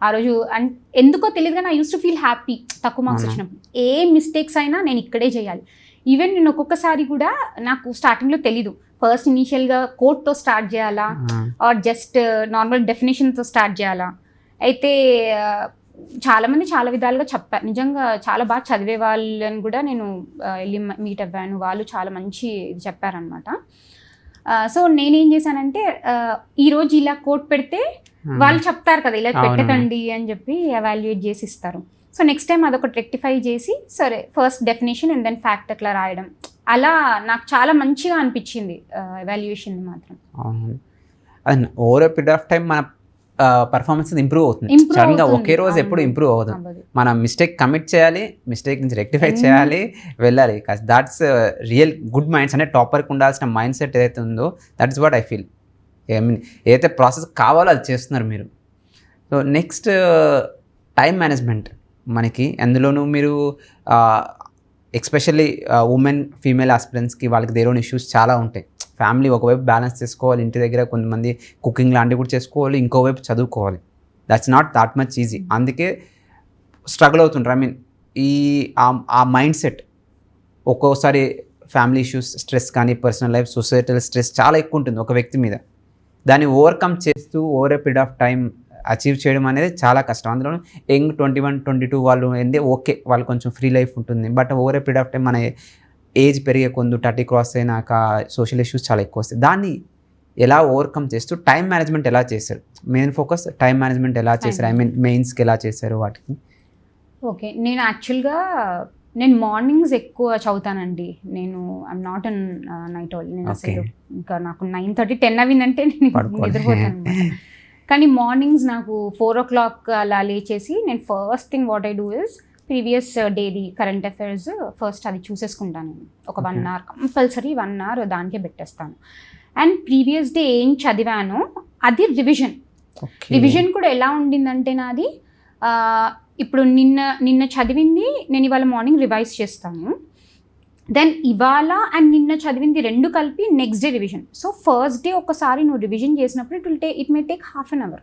ఆ రోజు అండ్ ఎందుకో తెలియదు కానీ I use to feel happy తక్కువ మార్క్స్ వచ్చినప్పుడు. ఏ మిస్టేక్స్ అయినా నేను ఇక్కడే చేయాలి. ఈవెన్ నేను ఒక్కొక్కసారి కూడా నాకు స్టార్టింగ్లో తెలీదు ఫస్ట్ ఇనీషియల్గా కోడ్తో స్టార్ట్ చేయాలా ఆర్ జస్ట్ నార్మల్ డెఫినేషన్తో స్టార్ట్ చేయాలా. అయితే చాలామంది చాలా విధాలుగా చెప్పారు. నిజంగా చాలా బాగా చదివే వాళ్ళని కూడా నేను వెళ్ళి మీట్ అవ్వాను. వాళ్ళు చాలా మంచి ఇది చెప్పారనమాట. సో నేనేం చేశానంటే ఈరోజు ఇలా కోడ్ పెడితే వాళ్ళు చెప్తారు కదా ఇలా పెట్టకండి అని చెప్పి ఎవాల్యుయేట్ చేసి ఇస్తారు. సో నెక్స్ట్ టైం అదొకటి రెక్టిఫై చేసి సరే first definition and then fact అట్లా రాయడం, అలా నాకు చాలా మంచిగా అనిపించింది ఎవాల్యుయేషన్ మాత్రం. And over a period of time మన పర్ఫార్మెన్స్ ఇంప్రూవ్ అవుతుంది. సడన్గా ఒకే రోజు ఎప్పుడు ఇంప్రూవ్ అవ్వదు. మనం మిస్టేక్ కమిట్ చేయాలి, మిస్టేక్ నుంచి రెక్టిఫై చేయాలి, వెళ్ళాలి. That's real good minds. అంటే టాపర్కి ఉండాల్సిన మైండ్ సెట్ ఏదైతే ఉందో that is what I feel. I mean ఏదైతే ప్రాసెస్ కావాలో అది చేస్తున్నారు మీరు. సో నెక్స్ట్ టైం మేనేజ్మెంట్ మనకి, అందులోనూ మీరు ఎస్పెషల్లీ ఉమెన్ ఫీమేల్ ఆస్పిరెంట్స్కి వాళ్ళకి దేర్ ఓన్ ఇష్యూస్ చాలా ఉంటాయి. ఫ్యామిలీ ఒకవైపు బ్యాలెన్స్ చేసుకోవాలి, ఇంటి దగ్గర కొంతమంది కుకింగ్ లాంటివి కూడా చేసుకోవాలి, ఇంకోవైపు చదువుకోవాలి. That's not that much easy. అందుకే స్ట్రగుల్ అవుతుంటారు. ఐ మీన్ ఆ మైండ్ సెట్ ఒక్కోసారి ఫ్యామిలీ ఇష్యూస్ స్ట్రెస్ కానీ పర్సనల్ లైఫ్ సొసైటల్ స్ట్రెస్ చాలా ఎక్కువ ఉంటుంది ఒక వ్యక్తి మీద. దాన్ని ఓవర్కమ్ చేస్తూ over a period of time achieve చేయడం అనేది చాలా కష్టం. అందులో యంగ్ 21, 22 వాళ్ళు ఏంటి ఓకే, వాళ్ళు కొంచెం ఫ్రీ లైఫ్ ఉంటుంది. But over a period of time మన ఏజ్ పెరిగే కొందు 30 క్రాస్ అయినాక సోషల్ ఇష్యూస్ చాలా ఎక్కువ వస్తాయి. దాన్ని ఎలా ఓవర్కమ్ చేస్తూ టైం మేనేజ్మెంట్ ఎలా చేశారు? మెయిన్ ఫోకస్ టైం మేనేజ్మెంట్ ఎలా చేశారు? ఐ మీన్ మెయిన్స్కి ఎలా చేశారు వాటికి? ఓకే, నేను యాక్చువల్గా నేను మార్నింగ్స్ ఎక్కువ చదువుతానండి. నేను I'm not an night owl. నేను అసలు ఇంకా నాకు 9:30, 10 అయిందంటే నేను నిద్రపోతాను. కానీ మార్నింగ్స్ నాకు 4 o'clock అలా లేచేసి నేను first thing what I do is previous డేది కరెంట్ అఫైర్స్ ఫస్ట్ అది చూసేసుకుంటాను. ఒక 1 hour కంపల్సరీ 1 hour దానికే పెట్టేస్తాను. అండ్ ప్రీవియస్ డే ఏం చదివానో అది రివిజన్ కూడా ఎలా ఉండిందంటే నాది ఇప్పుడు నిన్న చదివింది నేను ఇవాళ మార్నింగ్ రివైజ్ చేస్తాను. దెన్ ఇవాళ అండ్ నిన్న చదివింది 2 కలిపి next day revision. So first day ఒకసారి నువ్వు రివిజన్ చేసినప్పుడు it may take ½ an hour.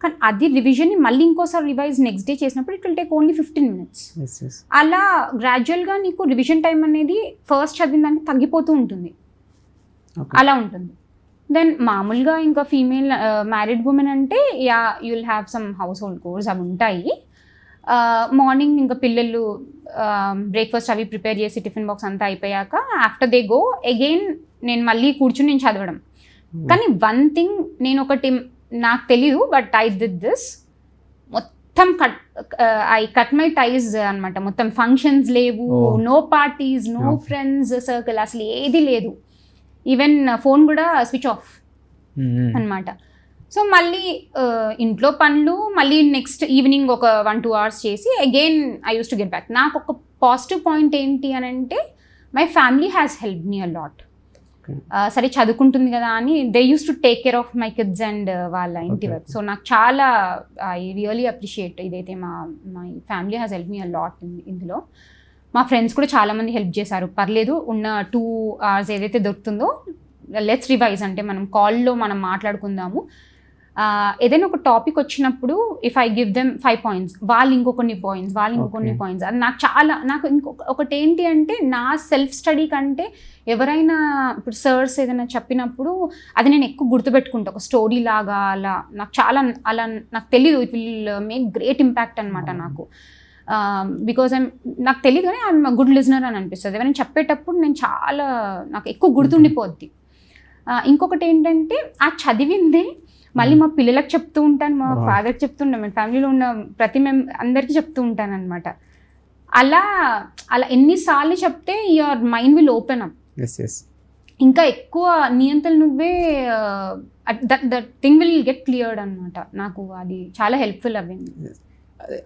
కానీ అది రివిజన్ని మళ్ళీ ఇంకోసారి రివైజ్ నెక్స్ట్ డే చేసినప్పుడు it will take only 15 minutes. అలా గ్రాడ్యువల్గా నీకు రివిజన్ టైం అనేది ఫస్ట్ చదివిన దానికి తగ్గిపోతూ ఉంటుంది. అలా ఉంటుంది. దెన్ మామూలుగా ఇంకా ఫీమేల్ మ్యారీడ్ ఉమెన్ అంటే yeah you will have some house hold course అవి ఉంటాయి. మార్నింగ్ ఇంకా పిల్లలు బ్రేక్ఫాస్ట్ అవి ప్రిపేర్ చేసి టిఫిన్ బాక్స్ అంతా అయిపోయాక ఆఫ్టర్ దే గో అగైన్ నేను మళ్ళీ కూర్చుని నేను చదవడం. కానీ వన్ థింగ్ నేను ఒకటి నాకు తెలీదు బట్ ఐ డిడ్ దిస్, మొత్తం ఐ కట్ మై టైజ్ అనమాట. మొత్తం ఫంక్షన్స్ లేవు, no parties, no friends circle, అసలు ఏది లేదు. ఈవెన్ ఫోన్ కూడా స్విచ్ ఆఫ్ అనమాట. సో మళ్ళీ ఇంట్లో పనులు మళ్ళీ నెక్స్ట్ ఈవినింగ్ ఒక 1-2 hours చేసి again I use to get back. నాకు ఒక పాజిటివ్ పాయింట్ ఏంటి అని అంటే my family has help me a lot. సరే చదువుకుంటుంది కదా అని they use to take care of my kids and వాళ్ళ ఇంటి వర్క్. సో నాకు చాలా ఐ రియలీ అప్రిషియేట్ ఇదైతే my family has help me a lot ఇందులో. మా ఫ్రెండ్స్ కూడా చాలామంది హెల్ప్ చేశారు. పర్లేదు ఉన్న 2 hours ఏదైతే దొరుకుతుందో లెట్స్ రివైజ్, అంటే మనం కాల్లో మనం మాట్లాడుకుందాము. ఏదైనా ఒక టాపిక్ వచ్చినప్పుడు if I give them 5 points, వాళ్ళు ఇంకొన్ని పాయింట్స్, అది నాకు ఒకటి ఏంటి అంటే నా సెల్ఫ్ స్టడీ కంటే ఎవరైనా ఇప్పుడు సర్స్ ఏదైనా చెప్పినప్పుడు అది నేను ఎక్కువ గుర్తుపెట్టుకుంటా ఒక స్టోరీ లాగా. అలా నాకు తెలీదు, it will make great impact అనమాట నాకు. బికాజ్ నాకు తెలియదు కానీ ఐఎమ్ గుడ్ లిజనర్ అని అనిపిస్తుంది. ఎవరైనా చెప్పేటప్పుడు నాకు ఎక్కువ గుర్తుండిపోద్ది. ఇంకొకటి ఏంటంటే ఆ చదివిందే మళ్ళీ మా పిల్లలకు చెప్తూ ఉంటాను, మా ఫాదర్కి చెప్తుంటాను, మా ఫ్యామిలీలో ఉన్న అందరికీ చెప్తూ ఉంటాను అనమాట. అలా ఎన్నిసార్లు చెప్తే your mind will open up. ఇంకా ఎక్కువ నియంత్రణ నువ్వే that thing will get cleared అనమాట. నాకు అది చాలా హెల్ప్ఫుల్ అవ్వింది.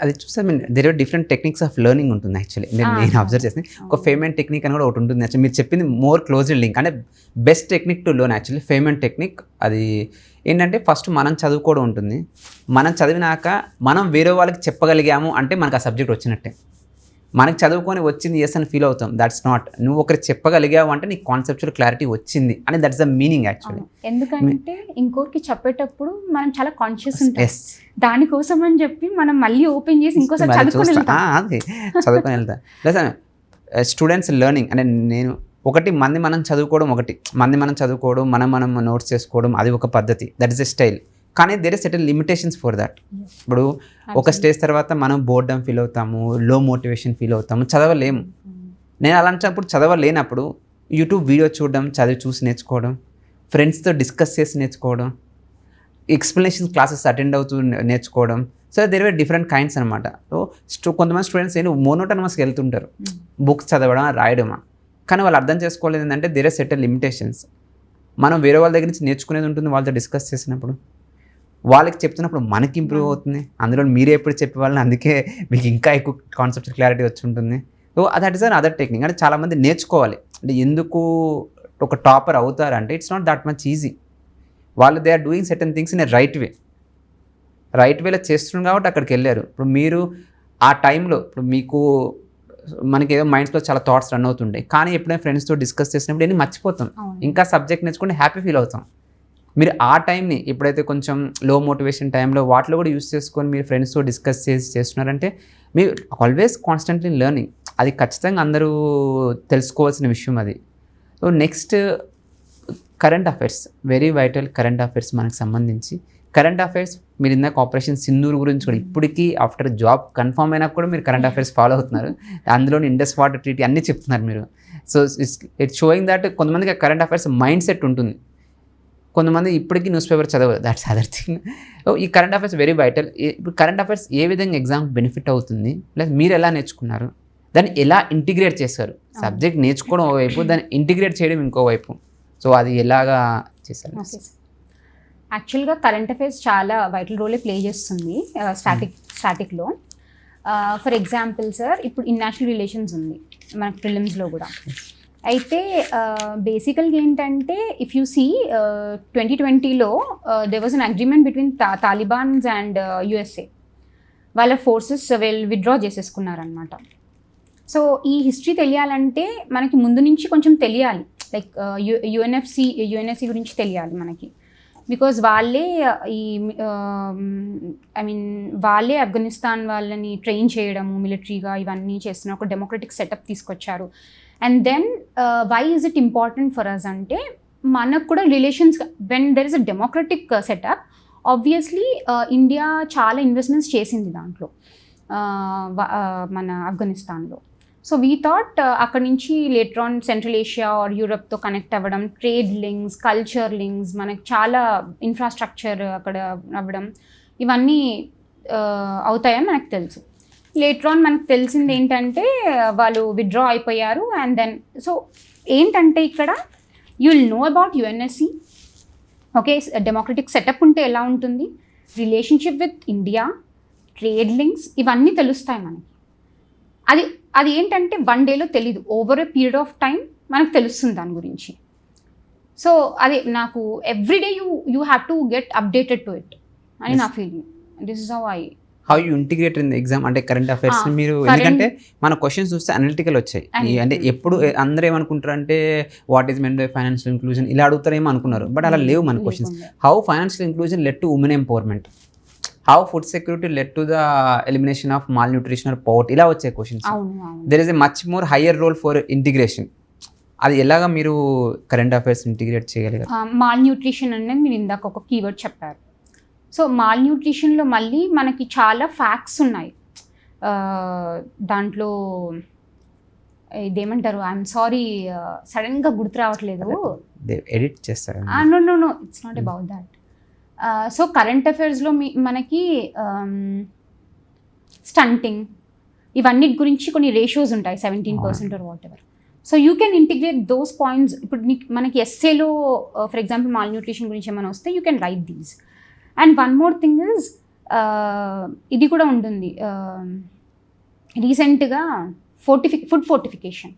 అది చూస్తే there are different techniques of learning ఉంటుంది యాక్చువల్లీ. నేను అబ్జర్వ్ చేసిన ఒక ఫేమ్ అండ్ టెక్నిక్ అని కూడా ఒకటి ఉంటుంది యాక్చువల్లీ. మీరు చెప్పింది మోర్ క్లోజ్లీ లింక్, అంటే best technique to learn actually fame and technique. అది ఏంటంటే ఫస్ట్ మనం చదువుకోవడం ఉంటుంది, మనం చదివినాక మనం వేరే వాళ్ళకి చెప్పగలిగాము అంటే మనకు ఆ సబ్జెక్ట్ వచ్చినట్టే. మనకి చదువుకొని వచ్చింది ఎస్ అని ఫీల్ అవుతాం, దట్స్ నాట్. నువ్వు ఒకరికి చెప్పగలిగావు అంటే నీకు కాన్సెప్చువల్ క్లారిటీ వచ్చింది అని దట్స్ ద మీనింగ్ యాక్చువల్లీ. ఎందుకంటే ఇంకోరికి చెప్పేటప్పుడు మనం చాలా కాన్షియస్ ఉంటాం, ఎస్, దానికోసం అని చెప్పి మనం మళ్ళీ ఓపెన్ చేసి ఇంకోసారి చదువుకొని వెళ్తాం. అది చదువుకొని వెళ్తా. లేదా స్టూడెంట్స్ లెర్నింగ్ అంటే నేను ఒకటి మంది మనం చదువుకోవడం, మనం చదువుకోవడం, మనం నోట్స్ చేసుకోవడం, అది ఒక పద్ధతి, దట్ ఈస్ ఎ స్టైల్. కానీ there is certain limitations for that. ఇప్పుడు ఒక స్టేజ్ తర్వాత మనం బోర్డమ్ ఫీల్ అవుతాము, లో మోటివేషన్ ఫీల్ అవుతాము, చదవలేము. నేను అలాంటప్పుడు చదవలేనప్పుడు యూట్యూబ్ వీడియో చూడడం, చూసి నేర్చుకోవడం, ఫ్రెండ్స్తో డిస్కస్ చేసి నేర్చుకోవడం, ఎక్స్ప్లెనేషన్ క్లాసెస్ అటెండ్ అవుతూ నేర్చుకోవడం. So there are different kinds అనమాట. సో కొంతమంది స్టూడెంట్స్ ఏంటి మోనోటనమస్కి వెళ్తుంటారు, బుక్స్ చదవడం రాయడమా, కానీ వాళ్ళు అర్థం చేసుకోలేదు ఏంటంటే దేర్ ఆర్ సెటన్ లిమిటేషన్స్. మనం వేరే వాళ్ళ దగ్గర నుంచి నేర్చుకునేది ఉంటుంది, వాళ్ళతో డిస్కస్ చేసినప్పుడు, వాళ్ళకి చెప్తున్నప్పుడు మనకి ఇంప్రూవ్ అవుతుంది. అందులో మీరే ఎప్పుడు చెప్పేవాళ్ళని, అందుకే మీకు ఇంకా ఎక్కువ కాన్సెప్ట్ క్లారిటీ వచ్చి ఉంటుంది. So that is another technique. అంటే చాలామంది నేర్చుకోవాలి. అంటే ఎందుకు ఒక టాపర్ అవుతారంటే it's not that much easy. వాళ్ళు they are doing certain things in a right వేలో చేస్తున్నారు కాబట్టి అక్కడికి వెళ్ళారు. ఇప్పుడు మీరు ఆ టైంలో ఇప్పుడు మీకు మనకి ఏదో మైండ్స్లో చాలా థాట్స్ రన్ అవుతుంటాయి, కానీ ఎప్పుడైనా ఫ్రెండ్స్తో డిస్కస్ చేసినప్పుడు ఏమి మర్చిపోతాం, ఇంకా సబ్జెక్ట్ నేర్చుకుంటే హ్యాపీ ఫీల్ అవుతాం. మీరు ఆ టైంని ఎప్పుడైతే కొంచెం లో మోటివేషన్ టైంలో వాటిలో కూడా యూస్ చేసుకొని మీరు ఫ్రెండ్స్తో డిస్కస్ చేస్తున్నారంటే మీరు ఆల్వేస్ కాన్స్టెంట్లీ లెర్నింగ్. అది ఖచ్చితంగా అందరూ తెలుసుకోవాల్సిన విషయం అది. So next current affairs, very vital current affairs మనకు సంబంధించి. కరెంట్ అఫైర్స్ మీరు ఇందాక ఆపరేషన్ సింధూర్ గురించి కూడా ఇప్పటికీ ఆఫ్టర్ జాబ్ కన్ఫర్మ్ అయినా కూడా మీరు కరెంట్ అఫైర్స్ ఫాలో అవుతున్నారు. అందులోని ఇండస్ వాటర్ ట్రీటీ అన్నీ చెప్తున్నారు మీరు. సో ఇట్స్ షోయింగ్ దట్ కొంతమందికి కరెంట్ అఫైర్స్ మైండ్ సెట్ ఉంటుంది, కొంతమంది ఇప్పటికీ న్యూస్ పేపర్ చదవదు, దాట్స్ అదర్ థింగ్. ఈ కరెంట్ అఫైర్స్ వెరీ వైటల్. ఇప్పుడు కరెంట్ అఫైర్స్ ఏ విధంగా ఎగ్జామ్ బెనిఫిట్ అవుతుంది, ప్లస్ మీరు ఎలా నేర్చుకున్నారు, దాన్ని ఎలా ఇంటిగ్రేట్ చేశారు? సబ్జెక్ట్ నేర్చుకోవడం ఓవైపు, దాన్ని ఇంటిగ్రేట్ చేయడం ఇంకోవైపు. సో అది ఎలాగా చేశారు? యాక్చువల్గా కరెంట్ అఫైర్స్ చాలా వైటల్ రోలే ప్లే చేస్తుంది స్టాటిక్లో. ఫర్ ఎగ్జాంపుల్ సార్, ఇప్పుడు ఇంటర్నేషనల్ రిలేషన్స్ ఉంది మనకు ప్రిలిమ్స్లో కూడా. అయితే బేసికల్గా ఏంటంటే ఇఫ్ యూ సీ 2020లో they was an agreement between Talibans and USA. వాళ్ళ ఫోర్సెస్ విత్డ్రా చేసేసుకున్నారనమాట. సో ఈ హిస్టరీ తెలియాలంటే మనకి ముందు నుంచి కొంచెం తెలియాలి, లైక్ యుఎన్ఎస్సి గురించి తెలియాలి మనకి. బికాజ్ వాళ్ళే వాళ్ళే ఆఫ్ఘనిస్తాన్ వాళ్ళని ట్రైన్ చేయడము మిలిటరీగా ఇవన్నీ చేస్తున్న ఒక డెమోక్రటిక్ సెటప్ తీసుకొచ్చారు. And then why is it important for us అంటే మనకు కూడా relations, when there is a democratic setup, obviously India చాలా ఇన్వెస్ట్మెంట్స్ చేసింది దాంట్లో మన ఆఫ్ఘనిస్తాన్లో. సో వీ థాట్ అక్కడ నుంచి later on central Asia or యూరప్తో కనెక్ట్ అవ్వడం, ట్రేడ్ లింక్స్, కల్చర్ లింక్స్, మనకు చాలా ఇన్ఫ్రాస్ట్రక్చర్ అక్కడ అవ్వడం, ఇవన్నీ అవుతాయని మనకు తెలుసు. లేటర్ ఆన్ మనకు తెలిసింది ఏంటంటే వాళ్ళు విత్డ్రా అయిపోయారు. అండ్ దెన్ సో ఏంటంటే ఇక్కడ you will know about UNSC, okay, democratic setup ఉంటే ఎలా ఉంటుంది, relationship with India, trade links, ఇవన్నీ తెలుస్తాయి మనకి. అది ఏంటంటే వన్ డేలో తెలీదు, over a period of time మనకు తెలుస్తుంది దాని గురించి. సో అది నాకు everyday you have to get updated to it అని నా feeling. This is how you integrate in the exam. అంటే కరెంట్ అఫైర్స్ మీరు, ఎందుకంటే మన క్వశ్చన్స్ చూస్తే అనలిటికల్ వచ్చాయి. అంటే ఎప్పుడు అందరూ ఏమనుకుంటారు అంటే what is meant by financial inclusion ఇలా అడుగుతారేమో అనుకున్నారు, బట్ అలా లేవు మన questions. How financial inclusion led to women empowerment, how food security led to the elimination of malnutrition or poverty, ఇలా వచ్చే questions. There is a much more higher role for integration. అది ఎలాగా మీరు కరెంట్ అఫైర్స్ ఇంటిగ్రేట్ చేయగలిగారు? మాల్ న్యూట్రిషన్ అనేది మీరు ఇందాక ఒక కీవర్డ్ చెప్పారు. సో మాల్ న్యూట్రిషన్లో మళ్ళీ మనకి చాలా ఫ్యాక్ట్స్ ఉన్నాయి. దాంట్లో ఇదేమంటారు, ఐఎమ్ సారీ సడన్గా గుర్తు రావట్లేదు, ఎడిట్ చేస్తారు. No it's not about that. So current అఫైర్స్లో మనకి స్టంటింగ్ ఇవన్నిటి గురించి కొన్ని రేషియోస్ ఉంటాయి, 17% or whatever. So you can integrate those points. ఇప్పుడు మనకి ఎస్సేలో ఫర్ ఎగ్జాంపుల్ మాల్ న్యూట్రిషన్ గురించి ఏమైనా వస్తే you can write these. And one more thing is ఇది కూడా ఉంటుంది రీసెంట్గా ఫుడ్ ఫోర్టిఫికేషన్.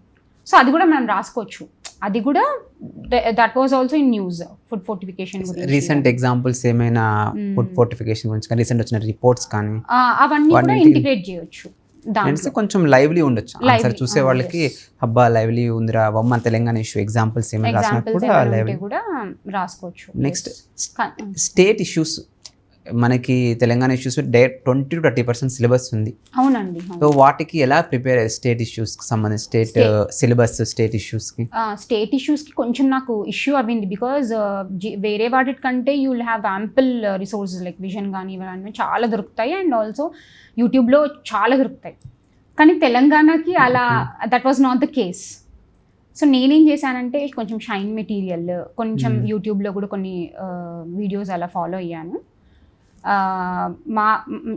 సో అది కూడా మనం రాసుకోవచ్చు. అది కూడా that was also in news. Food fortification recent examples ఏమైనా ఫుడ్ ఫోర్టిఫికేషన్ గురించి కానీ రీసెంట్ వచ్చిన రిపోర్ట్స్ కానీ అవన్నీ కూడా ఇంటిగ్రేట్ చేయొచ్చు. దాంట్లో కొంచెం లైవ్లీ ఉండొచ్చు. ఆన్సర్ చూసే వాళ్ళకి అబ్బా లైవ్లీ ఉందిరా మన తెలంగాణ ఇష్యూ ఎగ్జాంపుల్స్ ఏమైనా రాసినప్పుడు కూడా లైవ్లీ కూడా రాసుకోవచ్చు. నెక్స్ట్ స్టేట్ ఇష్యూస్, మనకి తెలంగాణ ఇష్యూస్ 20-30% సిలబస్ ఉంది. అవునండి. సో వాటికి ఎలా ప్రిపేర్ అయ్యారు స్టేట్ ఇష్యూస్కి సంబంధించి? స్టేట్ సిలబస్ స్టేట్ ఇష్యూస్కి కొంచెం నాకు ఇష్యూ అవ్వింది. బికాజ్ వేరే వాటి కంటే you will have ample resources like vision కానీ ఇవన్నీ చాలా దొరుకుతాయి. అండ్ ఆల్సో యూట్యూబ్లో చాలా దొరుకుతాయి. కానీ తెలంగాణకి అలా that was not the case. So నేనేం చేశానంటే కొంచెం షైన్ మెటీరియల్, కొంచెం యూట్యూబ్లో కూడా కొన్ని వీడియోస్ అలా ఫాలో అయ్యాను.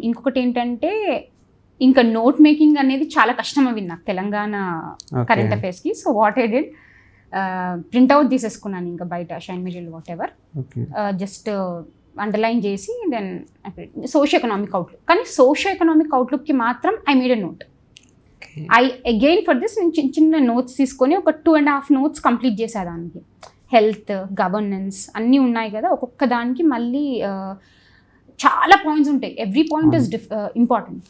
ఇంకొకటి ఏంటంటే ఇంకా నోట్ మేకింగ్ అనేది చాలా కష్టం అయింది నాకు తెలంగాణ కరెంట్ అఫైర్స్కి. So what I did, printout తీసేసుకున్నాను ఇంకా బయట shine material whatever, just underline చేసి దెన్ సోషియో ఎకనామిక్ అవుట్లుక్. కానీ సోషియో ఎకనామిక్ అవుట్లుక్కి మాత్రం I made a note. Again for this నేను చిన్న చిన్న నోట్స్ తీసుకొని ఒక 2.5 notes కంప్లీట్ చేసేదానికి. హెల్త్, గవర్నెన్స్ అన్నీ ఉన్నాయి కదా, ఒక్కొక్క దానికి మళ్ళీ చాలా పాయింట్స్ ఉంటాయి. Every point is important.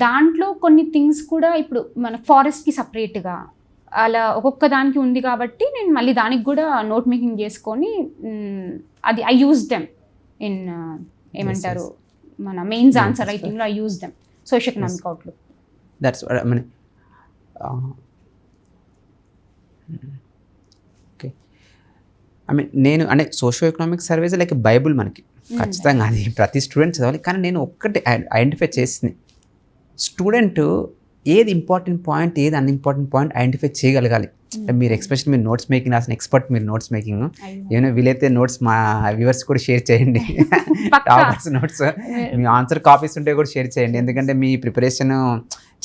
దాంట్లో కొన్ని థింగ్స్ కూడా ఇప్పుడు మన ఫారెస్ట్కి సపరేట్గా అలా ఒక్కొక్క దానికి ఉంది కాబట్టి నేను మళ్ళీ దానికి కూడా నోట్ మేకింగ్ చేసుకొని అది ఐ యూజ్ దెమ్ ఇన్ ఏమంటారు మన మెయిన్స్ ఆన్సర్ రైటింగ్లో I use them socio economic outlook. That's okay. I mean నేను అంటే socio economic surveys like Bible మనకి ఖచ్చితంగా అది ప్రతి స్టూడెంట్ చదవాలి. కానీ నేను ఒక్కటి ఐడెంటిఫై చేసింది, స్టూడెంట్ ఏది ఇంపార్టెంట్ పాయింట్ ఏది అన్ఇంపార్టెంట్ పాయింట్ ఐడెంటిఫై చేయగలగాలి. మీరు ఎక్స్పెషల్లీ మీరు నోట్స్ మేకింగ్ రాసిన ఎక్స్పర్ట్, మీరు నోట్స్ మేకింగ్ ఏమైనా వీలైతే నోట్స్ మా వ్యూవర్స్ కూడా షేర్ చేయండి. టాపర్స్ నోట్స్ మీ ఆన్సర్ కాపీస్ ఉంటే కూడా షేర్ చేయండి. ఎందుకంటే మీ ప్రిపరేషన్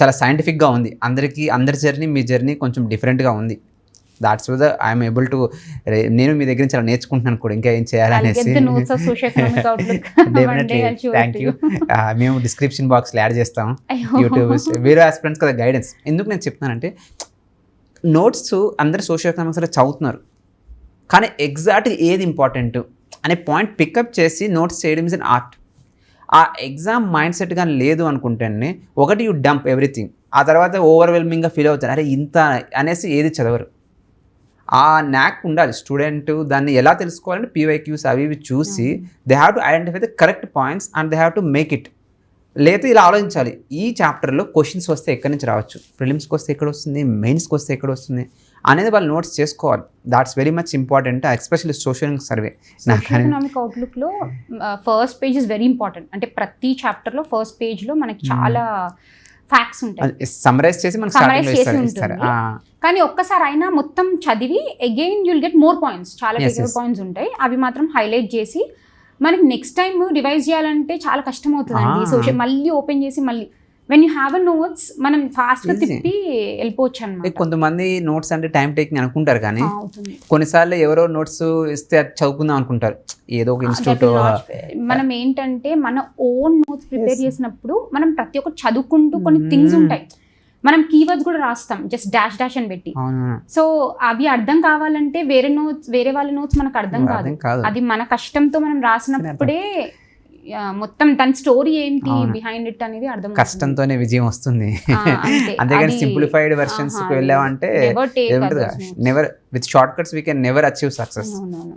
చాలా సైంటిఫిక్గా ఉంది. అందరి జర్నీ మీ జర్నీ కొంచెం డిఫరెంట్గా ఉంది. That's why I'm able to, నేను మీ దగ్గర నుంచి చాలా నేర్చుకుంటున్నాను కూడా ఇంకా ఏం చేయాలనేసి. Definitely thank you. మేము డిస్క్రిప్షన్ బాక్స్లో యాడ్ చేస్తాం యూట్యూబ్. వేరే ఆస్పిరెంట్స్ కదా గైడెన్స్. ఎందుకు నేను చెప్తున్నానంటే నోట్స్ అందరు సోషియో ఎకనామిక్స్ చదువుతున్నారు, కానీ ఎగ్జాక్ట్గా ఏది ఇంపార్టెంట్ అనే పాయింట్ పికప్ చేసి నోట్స్ చేయడం ఇస్ అన్ ఆర్ట్. ఆ ఎగ్జామ్ మైండ్ సెట్ కానీ లేదు అనుకుంటేనే ఒకటి యూ డంప్ ఎవ్రీథింగ్, ఆ తర్వాత ఓవర్వెల్మింగ్గా ఫీల్ అవుతారు, అరే ఇంత అనేసి ఏది చదవరు. ఆ న్యాక్ ఉండాలి స్టూడెంట్. దాన్ని ఎలా తెలుసుకోవాలంటే PYQs అవి ఇవి చూసి they have to identify the correct points and they have to make it. లేదా ఇలా ఆలోచించాలి, ఈ చాప్టర్లో క్వశ్చన్స్ వస్తే ఎక్కడి నుంచి రావచ్చు, ప్రిలిమ్స్కి వస్తే ఎక్కడ వస్తుంది, మెయిన్స్కి వస్తే ఎక్కడ వస్తుంది అనేది వాళ్ళు నోట్స్ చేసుకోవాలి. That's very much important, especially social survey. Economic అవుట్లుక్లో first page is very important. అంటే ప్రతి చాప్టర్లో ఫస్ట్ పేజ్లో మనకి చాలా ఫ్యాక్ట్స్ ఉంటాయి, సమ్మరైజ్ చేసి మనకి ఇస్తారు. కానీ ఒక్కసారి అయినా మొత్తం చదివి again you'll get more points, చాలా పాయింట్స్ ఉంటాయి. అవి మాత్రం హైలైట్ చేసి మనకి నెక్స్ట్ టైం రివైజ్ చేయాలంటే చాలా కష్టం అవుతుందండి. సోషల్ మళ్ళీ ఓపెన్ చేసి మళ్ళీ when you have a notes మనం ఫాస్ట్గా తిప్పి వెళ్ళిపోవచ్చు అన్నమాట. కొంతమంది నోట్స్ అంటే టైం టేకింగ్ అనుకుంటారు, కానీ కొన్నిసార్లు ఎవరో నోట్స్ ఇస్తే చదువుకుందాం అనుకుంటారు. ఏదో ఒక ఇన్స్టిట్యూట్ మనం ఏంటంటే మన ఓన్ నోట్స్ ప్రిపేర్ చేసినప్పుడు మనం ప్రతి ఒక్కటి చదువుకుంటూ కొన్ని థింగ్స్ ఉంటాయి. మనం కీవర్డ్స్ కూడా రాస్తాం జస్ట్ డాష్ డాష్ అని పెట్టి. సో అవి అర్థం కావాలంటే వేరే వాళ్ళ నోట్స్ మనకు అర్థం కాదు. అది మన కష్టంతో మనం రాసినప్పుడే మొత్తం దాని స్టోరీ ఏంటి బిహైండ్ ఇట్ అనేది అర్థం. కష్టంతోనే విజయం వస్తుంది. అంతేగాని సింప్లిఫైడ్ వెర్షన్స్ కి వెళ్ళామంటే never with shortcuts we can never achieve success.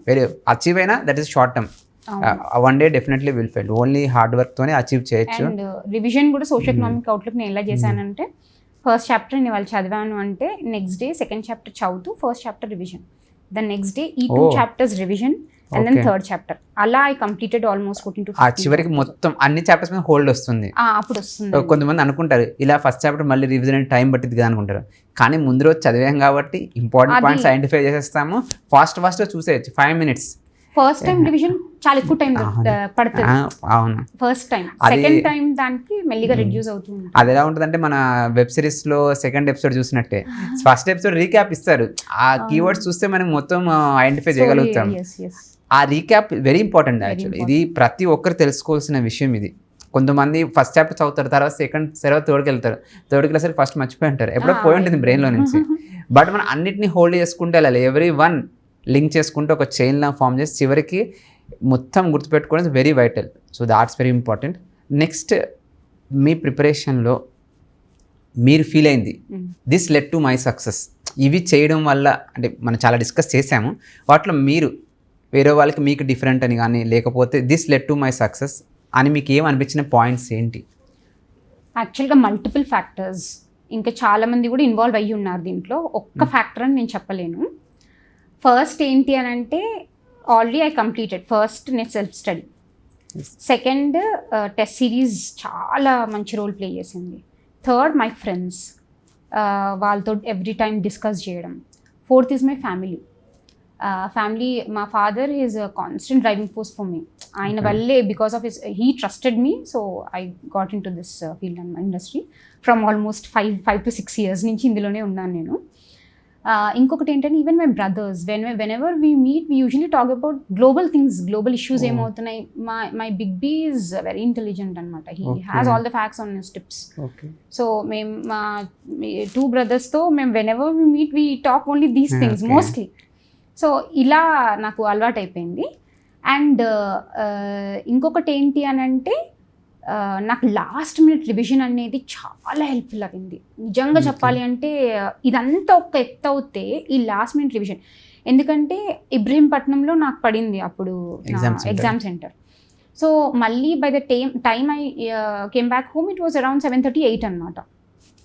Very achieve అయినా that is short term. One day definitely will fail. Only hard work తోనే అచీవ్ చేయొచ్చు. అండ్ రివిజన్ కూడా సోషల్ ఎకనామిక్ అవుట్లుక్ నేను ఎలా చేశానంటే ఫస్ట్ చాప్టర్ నేను వాళ్ళు చదివాను అంటే నెక్స్ట్ డే సెకండ్ చాప్టర్ చదువుతూ first chapter revision, then next day ఈ 2 chapters revision and then third chapter. అలా ఐ కంప్లీటెడ్ ఆల్మోస్ట్ 14 to 15. చివరికి మొత్తం అన్ని చాప్టర్స్ మీద హోల్డ్ వస్తుంది. అప్పుడు వస్తుంది. కొంతమంది అనుకుంటారు ఇలా ఫస్ట్ చాప్టర్ మళ్ళీ రివిజన్ అంటే టైం పట్టింది కదా అనుకుంటారు, కానీ ముందు రోజు చదివాం కాబట్టి ఇంపార్టెంట్ పాయింట్స్ ఐడెంటిఫై చేసేస్తాము. ఫాస్ట్గా చూసేయచ్చు 5 minutes. ఫస్ట్ టైం రివిజన్ చాలా ఎక్కువ టైం పడుతుంది. అవును, ఫస్ట్ టైం. సెకండ్ టైం దానికి మెల్లిగా రిడ్యూస్ అవుతుంది. అది ఎలా ఉంటుందంటే మన వెబ్ సిరీస్ లో సెకండ్ ఎపిసోడ్ చూసినట్టే ఫస్ట్ ఎపిసోడ్ రీక్యాప్ ఇస్తారు. ఆ కీవర్డ్స్ చూస్తే మనం మొత్తం ఐడెంటిఫై చేయగలుగుతాం. ఆ రీక్యాప్ వెరీ ఇంపార్టెంట్ యాక్చువల్లీ. ఇది ప్రతి ఒక్కరు తెలుసుకోవాల్సిన విషయం ఇది. కొంతమంది ఫస్ట్ చాప్టర్ చదువుతారు, తర్వాత సెకండ్ థర్డ్కి వెళ్తారు, థర్డ్కి వెళ్ళేసరికి ఫస్ట్ మర్చిపోయి ఉంటారు, ఎప్పుడో పోయి ఉంటుంది బ్రెయిన్లో నుంచి. బట్ మనం అన్నిటిని హోల్డ్ చేసుకుంటూ వెళ్ళాలి, ఎవ్రీ వన్ లింక్ చేసుకుంటూ ఒక చైన్లా ఫామ్ చేసి చివరికి మొత్తం గుర్తుపెట్టుకోవడం very vital. So that's very important. Next, మీ ప్రిపరేషన్లో మీరు ఫీల్ అయింది this led to my success, ఇవి చేయడం వల్ల, అంటే మనం చాలా డిస్కస్ చేసాము, వాటిలో మీరు వేరే వాళ్ళకి మీకు డిఫరెంట్ అని కానీ, లేకపోతే this led to my success అని మీకు ఏమనిపించిన పాయింట్స్ ఏంటి? యాక్చువల్గా మల్టిపుల్ ఫ్యాక్టర్స్, ఇంకా చాలామంది కూడా ఇన్వాల్వ్ అయ్యి ఉన్నారు దీంట్లో, ఒక్క ఫ్యాక్టర్ అని నేను చెప్పలేను. ఫస్ట్ ఏంటి అని అంటే, ఆల్రెడీ ఐ కంప్లీటెడ్ ఫస్ట్ నేను self study, second test series చాలా మంచి రోల్ ప్లే చేసింది, థర్డ్ మై ఫ్రెండ్స్, వాళ్ళతో ఎవ్రీ టైం డిస్కస్ చేయడం, ఫోర్త్ ఈజ్ మై ఫ్యామిలీ. మా father is constant driving force for me. ఆయన వల్లే, because of he trusted me, so I got in to this field and industry from almost 5 to 6 years నుంచి ఇందులోనే ఉన్నాను నేను. ఇంకొకటి ఏంటంటే, even my brothers, whenever we meet we usually talk about global things, global issues ఏమవుతున్నాయి. My big B is very intelligent అనమాట, he has all the facts on his tips. So మేము మా 2 brothersతో మేము whenever we meet we talk only these things mostly. So ఇలా నాకు అలవాటు అయిపోయింది. అండ్ ఇంకొకటి ఏంటి అని అంటే, నాకు లాస్ట్ మినిట్ రివిజన్ అనేది చాలా హెల్ప్ఫుల్ అయింది నిజంగా చెప్పాలి అంటే. ఇదంతా ఒక ఎత్తు అవుతే ఈ లాస్ట్ మినిట్ రివిజన్, ఎందుకంటే ఇబ్రహీంపట్నంలో నాకు పడింది అప్పుడు ఎగ్జామ్ సెంటర్. సో మళ్ళీ by the time I came back home it was around 7:30-8 అనమాట.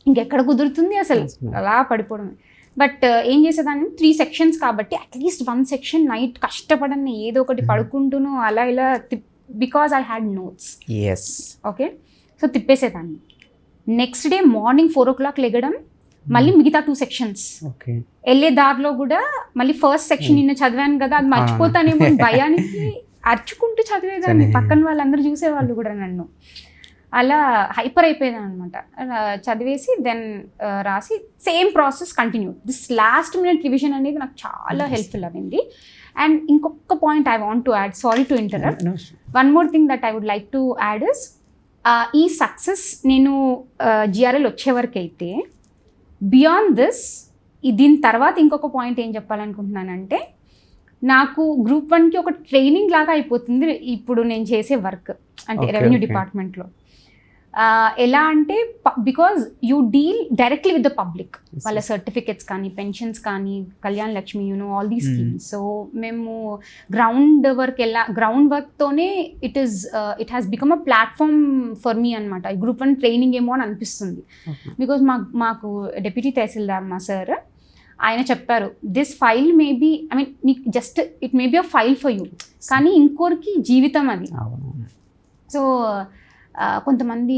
ఇంకెక్కడ కుదురుతుంది అసలు, అలా పడిపోవడమే. బట్ ఏం చేసేదాన్ని, 3 sections కాబట్టి అట్లీస్ట్ 1 section నైట్ కష్టపడని ఏదో ఒకటి పడుకుంటూను అలా ఇలా because I had notes. Okay, so తిప్పేసేదాన్ని. నెక్స్ట్ డే మార్నింగ్ 4 o'clock లెగడం, మళ్ళీ మిగతా 2 sections వెళ్ళే దారిలో కూడా మళ్ళీ ఫస్ట్ సెక్షన్ నిన్న చదివాను కదా అది మర్చిపోతానేమో భయానికి అరుచుకుంటూ చదివేదాన్ని, పక్కన వాళ్ళందరూ చూసేవాళ్ళు కూడా నన్ను. అలా హైపర్ అయిపోయాను అనమాట. చదివేసి దెన్ రాసి same process continue. This last minute revision అనేది నాకు చాలా హెల్ప్ఫుల్ అయింది. అండ్ ఇంకొక point I want to add, sorry to interrupt, one more thing that I would like to add is, ఈ సక్సెస్ నేను జిఆర్ఎల్ వచ్చే వరకు అయితే, బియాండ్ దిస్, దీని తర్వాత ఇంకొక పాయింట్ ఏం చెప్పాలనుకుంటున్నానంటే, నాకు Group 1కి ఒక ట్రైనింగ్ లాగా అయిపోతుంది ఇప్పుడు నేను చేసే వర్క్, అంటే రెవెన్యూ డిపార్ట్మెంట్లో. ఎలా అంటే, because you deal directly with the public, వాళ్ళ సర్టిఫికెట్స్ కానీ, పెన్షన్స్ కానీ, Kalyan Lakshmi, all these schemes. So మేము గ్రౌండ్ వర్క్తోనే it has become a platform for me అనమాట. Group 1 ట్రైనింగ్ ఏమో అని అనిపిస్తుంది. బికాజ్ మాకు డెప్యూటీ తహసీల్దార్ మా సార్ ఆయన చెప్పారు, this file may be, I mean నీకు just it may be a file for you, కానీ ఇంకోరికి జీవితం అది. సో కొంతమంది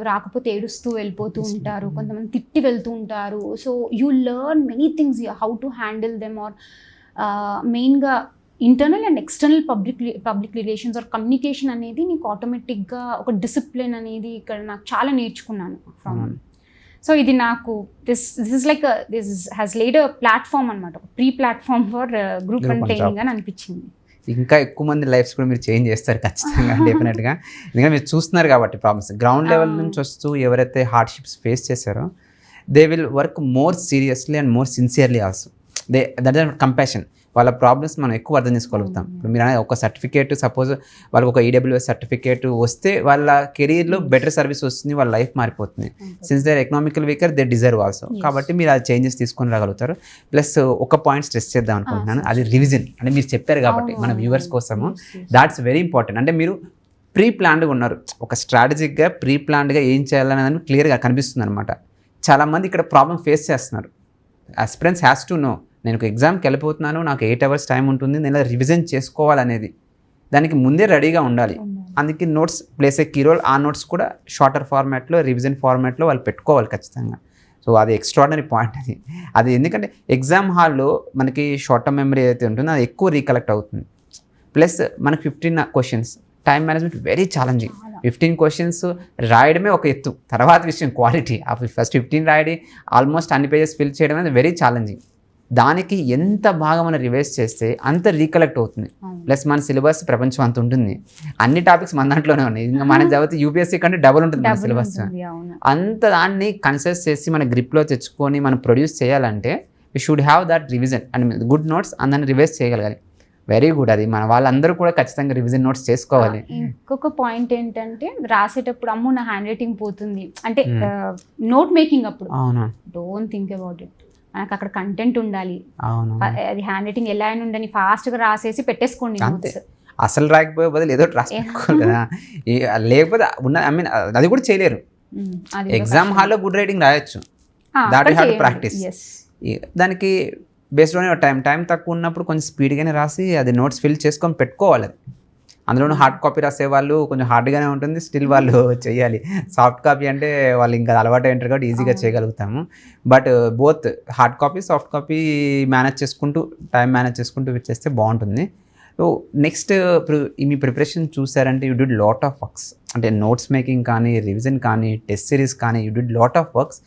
రాకపోతే ఏడుస్తూ వెళ్ళిపోతూ ఉంటారు, కొంతమంది తిట్టి వెళ్తూ ఉంటారు. So you learn many things, how to handle them, or మెయిన్గా internal and external public relations or communication అనేది నీకు ఆటోమేటిక్గా ఒక డిసిప్లిన్ అనేది ఇక్కడ నాకు చాలా నేర్చుకున్నాను ఫ్రమ్. సో ఇది నాకు this is like this has laid a platform అనమాట, pre platform for Group 1 training అని అనిపించింది. ఇంకా ఎక్కువ మంది లైఫ్స్ కూడా మీరు చేంజ్ చేస్తారు ఖచ్చితంగా, డెఫినెట్గా. ఎందుకంటే మీరు చూస్తున్నారు కాబట్టి ప్రాబ్లమ్స్ గ్రౌండ్ లెవెల్ నుంచి వస్తూ ఎవరైతే హార్డ్షిప్స్ ఫేస్ చేశారో they will work more seriously and more sincerely also. That is compassion. వాళ్ళ ప్రాబ్లమ్స్ మనం ఎక్కువ అర్థం చేసుకోగలుగుతాం. ఇప్పుడు మీరు ఒక సర్టిఫికేట్, సపోజ్ వాళ్ళకి ఒక EWS సర్టిఫికేట్ వస్తే వాళ్ళ కెరీర్లో బెటర్ సర్వీస్ వస్తుంది, వాళ్ళ లైఫ్ మారిపోతుంది. Since they're economical weaker they deserve also. కాబట్టి మీరు ఆ చేంజెస్ తీసుకొని రాగలుగుతారు. ప్లస్ ఒక పాయింట్ స్ట్రెస్ చేద్దాం అనుకుంటున్నాను, అది రివిజన్. అంటే మీరు చెప్పారు కాబట్టి మన వ్యూవర్స్ కోసము దాట్స్ వెరీ ఇంపార్టెంట్. అంటే మీరు ప్రీ ప్లాన్డ్గా ఉన్నారు, ఒక స్ట్రాటజిక్గా ప్రీ ప్లాన్డ్గా ఏం చేయాలనేది క్లియర్గా కనిపిస్తుంది అనమాట. చాలామంది ఇక్కడ ప్రాబ్లమ్ ఫేస్ చేస్తున్నారు. ఆస్పిరెంట్స్ హ్యాస్ టు నో, నేను ఒక ఎగ్జామ్కి వెళ్ళిపోతున్నాను, నాకు 8 hours టైం ఉంటుంది, నేను రివిజన్ చేసుకోవాలనేది దానికి ముందే రెడీగా ఉండాలి. అందుకే నోట్స్ ప్లేస్ ఏ కీ రోల్. ఆ నోట్స్ కూడా షార్టర్ ఫార్మాట్లో, రివిజన్ ఫార్మాట్లో వాళ్ళు పెట్టుకోవాలి ఖచ్చితంగా. సో అది ఎక్స్ట్రాడినరీ పాయింట్ అది ఎందుకంటే ఎగ్జామ్ హాల్లో మనకి షార్ట్ టర్మ్ మెమరీ ఏదైతే ఉంటుందో అది ఎక్కువ రీకలెక్ట్ అవుతుంది. ప్లస్ మనకి 15 questions, time management very challenging. 15 questions రాయడమే ఒక ఎత్తు, తర్వాత విషయం క్వాలిటీ. ఆ ఫస్ట్ 15 రాయడి ఆల్మోస్ట్ అన్ని పేజెస్ ఫిల్ చేయడం అనేది వెరీ ఛాలెంజింగ్. దానికి ఎంత బాగా మనం రివైజ్ చేస్తే అంత రీకలెక్ట్ అవుతుంది. ప్లస్ మన సిలబస్ ప్రపంచం అంత ఉంటుంది, అన్ని టాపిక్స్ మన దాంట్లోనే ఉన్నాయి. ఇంకా మన చదివితే యూపీఎస్సీ కంటే డబుల్ ఉంటుంది మన సిలబస్. అంత దాన్ని కన్సిడర్ చేసి మన గ్రిప్లో తెచ్చుకొని మనం ప్రొడ్యూస్ చేయాలంటే we should have that revision and good notes అందరిని రివైజ్ చేయగలగాలి. Very good. అది మన వాళ్ళందరూ కూడా ఖచ్చితంగా రివిజన్ నోట్స్ చేసుకోవాలి. ఇంకొక పాయింట్ ఏంటంటే రాసేటప్పుడు అమ్మో నా హ్యాండ్ రైటింగ్ పోతుంది అంటే నోట్ మేకింగ్ అప్పుడు డోంట్ థింక్ అబౌట్ ఇట్. నాకు అక్కడ కంటెంట్ ఉండాలి. అది హ్యాండ్ రైటింగ్ ఎలా అయినా ఉండని ఫాస్ట్గా రాసేసి పెట్టేసుకోండి. అసలు రాకపోయే బదులు ఏదో రాసుకోవాలి కదా. లేకపోతే ఉన్న ఐ మీన్ అది కూడా చేయలేరు. ఎగ్జామ్ హాల్లో గుడ్ రైటింగ్ రాయొచ్చు, that you have to practice. దానికి బేస్డ్ ఆన్ టైం తక్కువ ఉన్నప్పుడు కొంచెం స్పీడ్గానే రాసి అది నోట్స్ ఫిల్ చేసుకొని పెట్టుకోవాలి. అది అందులోనూ హార్డ్ కాపీ రాసే వాళ్ళు కొంచెం హార్డ్గానే ఉంటుంది, స్టిల్ వాళ్ళు చేయాలి. సాఫ్ట్ కాపీ అంటే వాళ్ళు ఇంకా అలవాటు ఉంటారు కాబట్టి ఈజీగా చేయగలుగుతాము. But both hard copy soft copy manage చేసుకుంటూ టైం మేనేజ్ చేసుకుంటూ చేస్తే బాగుంటుంది. సో నెక్స్ట్ మీ ప్రిపరేషన్ చూసారంటే you did lot of works, అంటే నోట్స్ మేకింగ్ కానీ రివిజన్ కానీ టెస్ట్ సిరీస్ కానీ you did lot of works.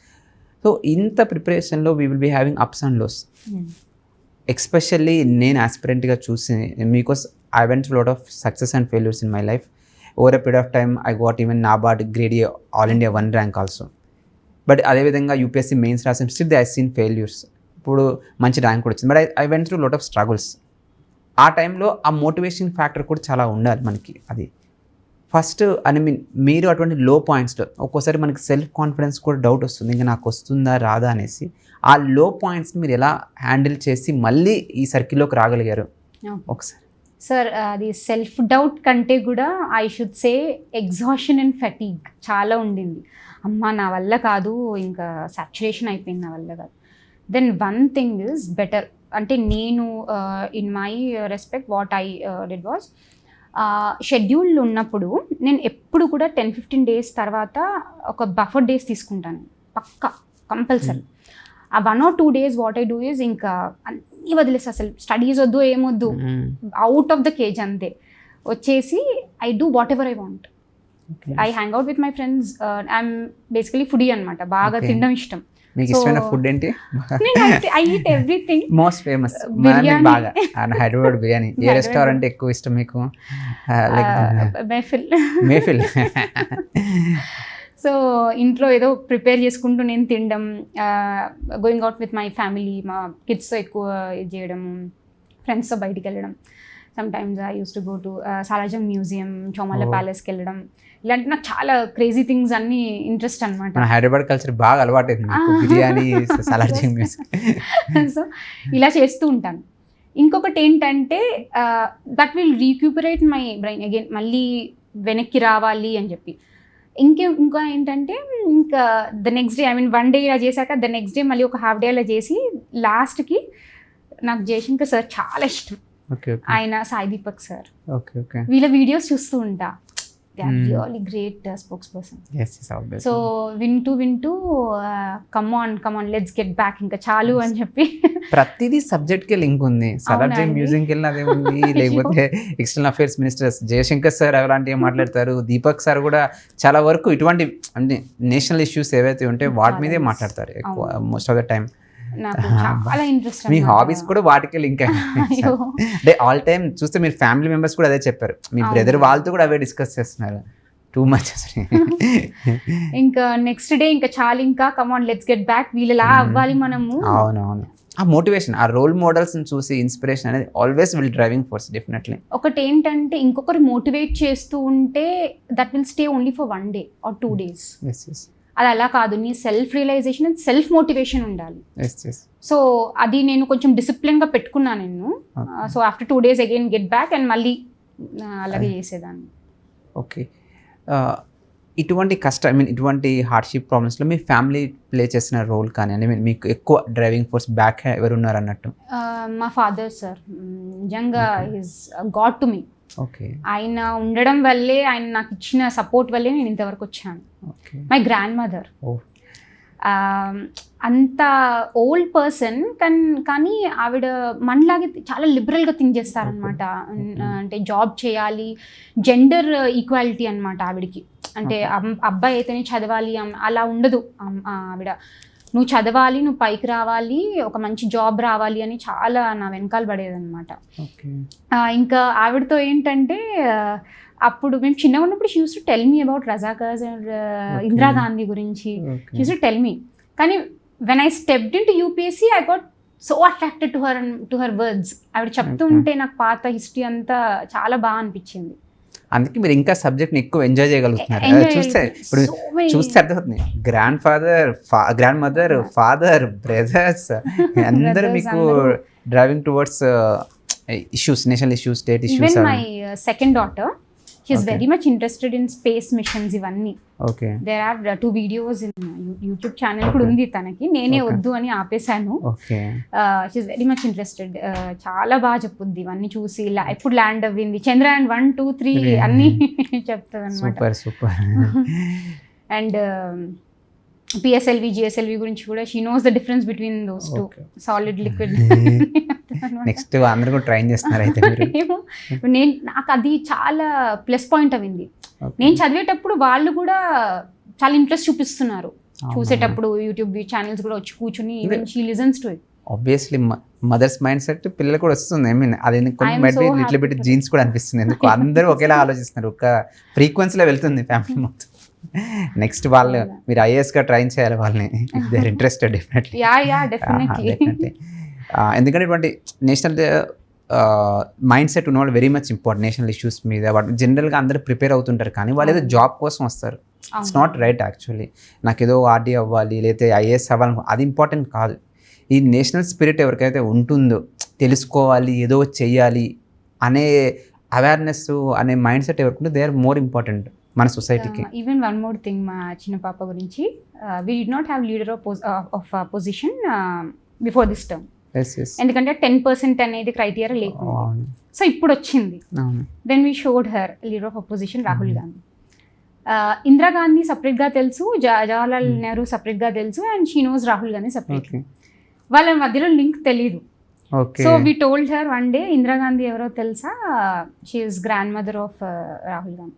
So ఇంత ప్రిపరేషన్లో we will be having ups and lows. Especially నేను ఆస్పిరెంట్గా చూసి మీకోస్ I went through a lot of success and failures in my life. Over a period of time, I got even NABARD grade A All India 1 rank also. But అదే విధంగా యూపీఎస్సీ మెయిన్స్ రాసిన స్టిల్ ఐ సీన్ ఫెయిల్యూర్స్. ఇప్పుడు మంచి ర్యాంక్ కూడా వచ్చింది. But I went through lot of struggles. ఆ టైంలో ఆ మోటివేషన్ ఫ్యాక్టర్ కూడా చాలా ఉండాలి మనకి. అది ఫస్ట్ ఐ మీన్ మీరు అటువంటి లో పాయింట్స్లో ఒక్కోసారి మనకి సెల్ఫ్ కాన్ఫిడెన్స్ కూడా డౌట్ వస్తుంది, ఇంకా నాకు వస్తుందా రాదా అనేసి. ఆ లో పాయింట్స్ని మీరు ఎలా హ్యాండిల్ చేసి మళ్ళీ ఈ సర్కిల్లోకి రాగలిగారు ఒకసారి? సార్ అది సెల్ఫ్ డౌట్ కంటే కూడా I should say exhaustion and fatigue చాలా ఉండింది. అమ్మ నా వల్ల కాదు, ఇంకా సాచురేషన్ అయిపోయింది, నా వల్ల కాదు. Then one thing is better అంటే నేను in my respect what I did was schedule ఉన్నప్పుడు నేను ఎప్పుడు కూడా 10-15 days తర్వాత ఒక బఫర్ డేస్ తీసుకుంటాను పక్కా కంపల్సరీ. ఆ 1 or 2 days what I do is ఇంకా అన్నీ వదిలేసి అసలు స్టడీస్ వద్దు ఏమొద్దు, అవుట్ ఆఫ్ ద కేజ్ అంతే వచ్చేసి I do what ever I want. I hang out with my friends. I'm basically foodie అనమాట, బాగా తినడం ఇష్టం. మీకు ఇష్టమైన ఫుడ్ ఏంటి? I eat everything. Most famous బాగా హైదరాబాద్ బిర్యానీ. ఏ రెస్టారెంట్ ఎక్కువ ఇష్టం మీకు? మేఫిల్. సో ఇంట్లో ఏదో ప్రిపేర్ చేసుకుంటూ నేను తినడం, going out with my family, మా కిడ్స్తో ఎక్కువ ఇది చేయడము, ఫ్రెండ్స్తో బయటికి వెళ్ళడం. Sometimes I use to go to Salar Jung museum, Chowmahalla ప్యాలెస్కి వెళ్ళడం. ఇలాంటి నాకు చాలా క్రేజీ థింగ్స్ అన్ని ఇంట్రెస్ట్ అనమాట. హైదరాబాద్ కల్చర్ బాగా అలవాటైంది, బిర్యానీ, సాలార్జంగ్ మ్యూజియం. సో ఇలా చేస్తూ ఉంటాను. ఇంకొకటి ఏంటంటే that will recuperate my brain again, మళ్ళీ వెనక్కి రావాలి అని చెప్పి. ఇంకా ఏంటంటే ఇంకా the next day I mean 1 day ఇలా చేశాక ద నెక్స్ట్ డే మళ్ళీ ఒక హాఫ్ డే అలా చేసి లాస్ట్కి నాకు జయశంకర్ సార్ చాలా ఇష్టం. ఆయన సాయి దీపక్ సార్, వీళ్ళ వీడియోస్ చూస్తూ ఉంటా. They are really great spokes person. So వింటూ come on let's get back, ఇంకా చాలు అని చెప్పి. ప్రతిదీ సబ్జెక్ట్కి లింక్ ఉంది. సాలార్జంగ్ మ్యూజియంకి వెళ్ళిన అదే ఉంది, లేకపోతే external affairs ministers Jaishankar sir అలాంటివి మాట్లాడతారు. దీపక్ సార్ కూడా చాలా వరకు ఇటువంటి అంటే నేషనల్ ఇష్యూస్ ఏవైతే ఉంటే వాటి మీదే మాట్లాడతారు ఎక్కువ మోస్ట్ ఆఫ్ ద టైం. నాకు చాలా ఇంట్రెస్ట్. మీ హాబీస్ కూడా వాటికే లింక్ అంటే ఆల్ టైమ్ చూస్తే మీరు ఫ్యామిలీ మెంబర్స్ కూడా అదే చెప్పారు, మీ బ్రదర్ వాళ్ళతో కూడా అవే డిస్కస్ చేస్తున్నారు. Too much. ఇంకా నెక్స్ట్ డే ఇంకా చాలు, ఇంకా కమాన్ లెట్స్ గెట్ బ్యాక్, వీళ్ళలా అవ్వాలి మనము. అవునవును, ఆ మోటివేషన్, ఆ రోల్ మోడల్స్ చూసి ఇన్స్పిరేషన్ అనేది always will driving force definitely. ఒకటి ఏంటంటే ఇంకొకరు మోటివేట్ చేస్తూ ఉంటే that will stay only for 1 day or 2 days. అది అలా కాదు, నీ self realization and self motivation ఉండాలి. సో అది నేను కొంచెం డిసిప్లిన్గా పెట్టుకున్నాను నేను. So after 2 days again get back and మళ్ళీ అలాగే చేసేదాన్ని. ఓకే, ఇటువంటి ఇటువంటి హార్డ్షిప్ ప్రాబ్లమ్స్లో మీ ఫ్యామిలీ ప్లే చేసిన రోల్ కానీ అంటే మీకు ఎక్కువ డ్రైవింగ్ ఫోర్స్ బ్యాక్ ఎవరు ఉన్నారు అన్నట్టు? మా ఫాదర్ సార్ నిజంగా is God to me. Okay, ఆయన ఉండడం వల్లే, ఆయన నాకు ఇచ్చిన సపోర్ట్ వల్లే నేను ఇంతవరకు వచ్చాను. మై గ్రాండ్ మదర్ అంత ఓల్డ్ పర్సన్ కానీ ఆవిడ మనలాగే చాలా లిబరల్గా థింక్ చేస్తారనమాట. అంటే జాబ్ చేయాలి, జెండర్ ఈక్వాలిటీ అనమాట ఆవిడకి. అంటే అబ్బాయి అయితేనే చదవాలి అలా ఉండదు ఆవిడ. నువ్వు చదవాలి, నువ్వు పైకి రావాలి, ఒక మంచి జాబ్ రావాలి అని చాలా నా వెనకాల పడేదన్నమాట. ఓకే. ఇంకా ఆవిడతో ఏంటంటే అప్పుడు మేము చిన్నగా ఉన్నప్పుడు she use to tell me about Razakars and Indira Gandhi గురించి she use to tell me. కానీ when I stepped in to UPSC I got so attracted to her words. ఆవిడ చెప్తూ ఉంటే నాకు పాత హిస్టరీ అంతా చాలా బాగా అనిపించింది. అందుకే మీరు ఇంకా సబ్జెక్ట్ని ఎక్కువ ఎంజాయ్ చేయగలుగుతున్నారు. చూస్తే అర్థమవుతుంది, గ్రాండ్ మదర్, ఫాదర్, బ్రదర్స్ అందరూ మీకు driving towards issues, national issues, state issues. Even my second daughter, she is very much interested in space missions ఇవన్నీ. Okay. There are 2 videos in YouTube channel కూడా ఉంది తనకి. నేనే వద్దు అని ఆపేశాను. Okay. She is very much interested. చాలా బాగా చెప్పుద్ది ఇవన్నీ చూసి, ఎప్పుడు ల్యాండ్ అవ్వింది, చంద్రయాన్ 1, 2, 3 అన్నీ చెప్తుంది అనమాట. సూపర్. అండ్ పిఎస్ఎల్వి, జిఎస్ఎల్వి గురించి కూడా she knows the difference between those two, solid, liquid. Next అందరూ కూడా ట్రైన్ చేస్తున్నారు అయితే మీరు. నాకు అది చాలా ప్లస్ పాయింట్ అయింది. నేను చదివేటప్పుడు వాళ్ళు కూడా చాలా ఇంట్రెస్ట్ చూపిస్తున్నారు చూసేటప్పుడు. యూట్యూబ్ ఛానల్స్ కూడా వచ్చి కూర్చుని even she listens to it. Obviously mother's mindset పిల్లలు కూడా వస్తుంది. ఐ మీన్ అది లిటిల్ బిట్ జీన్స్ కూడా అనిపిస్తుంది. ఎందుకు అందరూ ఒకేలా ఆలోచిస్తున్నారు, ఒక ఫ్రీక్వెన్సీలో వెళ్తుంది ఫ్యామిలీ మొత్తం. నెక్స్ట్ వాళ్ళు మీరు ఐఏఎస్గా ట్రైన్ చేయాలి వాళ్ళని, if they are interested. Definitely. ఎందుకంటే ఇటువంటి నేషనల్ మైండ్ సెట్ ఉన్న వాళ్ళు very much important. National issues మీద వాటి జనరల్గా అందరూ ప్రిపేర్ అవుతుంటారు, కానీ వాళ్ళు ఏదో జాబ్ కోసం వస్తారు. It's not right actually. నాకు ఏదో ఆర్డీ అవ్వాలి లేకపోతే ఐఏఎస్ అవ్వాలి, అది ఇంపార్టెంట్ కాదు. ఈ నేషనల్ స్పిరిట్ ఎవరికైతే ఉంటుందో, తెలుసుకోవాలి, ఏదో చెయ్యాలి అనే అవేర్నెస్ అనే మైండ్ సెట్ ఎవరికి ఉంటే దే ఆర్ మోర్ ఇంపార్టెంట్ మన సొసైటీకి. ఈవెన్ వన్ మోర్ థింగ్, మా చిన్న పాప గురించి, we did not have leader of position before this term. ఎందుకంటే 10% అనేది క్రైటీరియా లేకుండా. సో ఇప్పుడు వచ్చింది. Then we showed her leader of opposition Rahul Gandhi. Indira Gandhi సపరేట్గా తెలుసు, జవహర్లాల్ నెహ్రూ సపరేట్గా తెలుసు, and she knows Rahul Gandhi separate. వాళ్ళ మధ్యలో లింక్ తెలీదు. So we told her one day, Indira Gandhi ఎవరో తెలుసా, she is grandmother of Rahul Gandhi.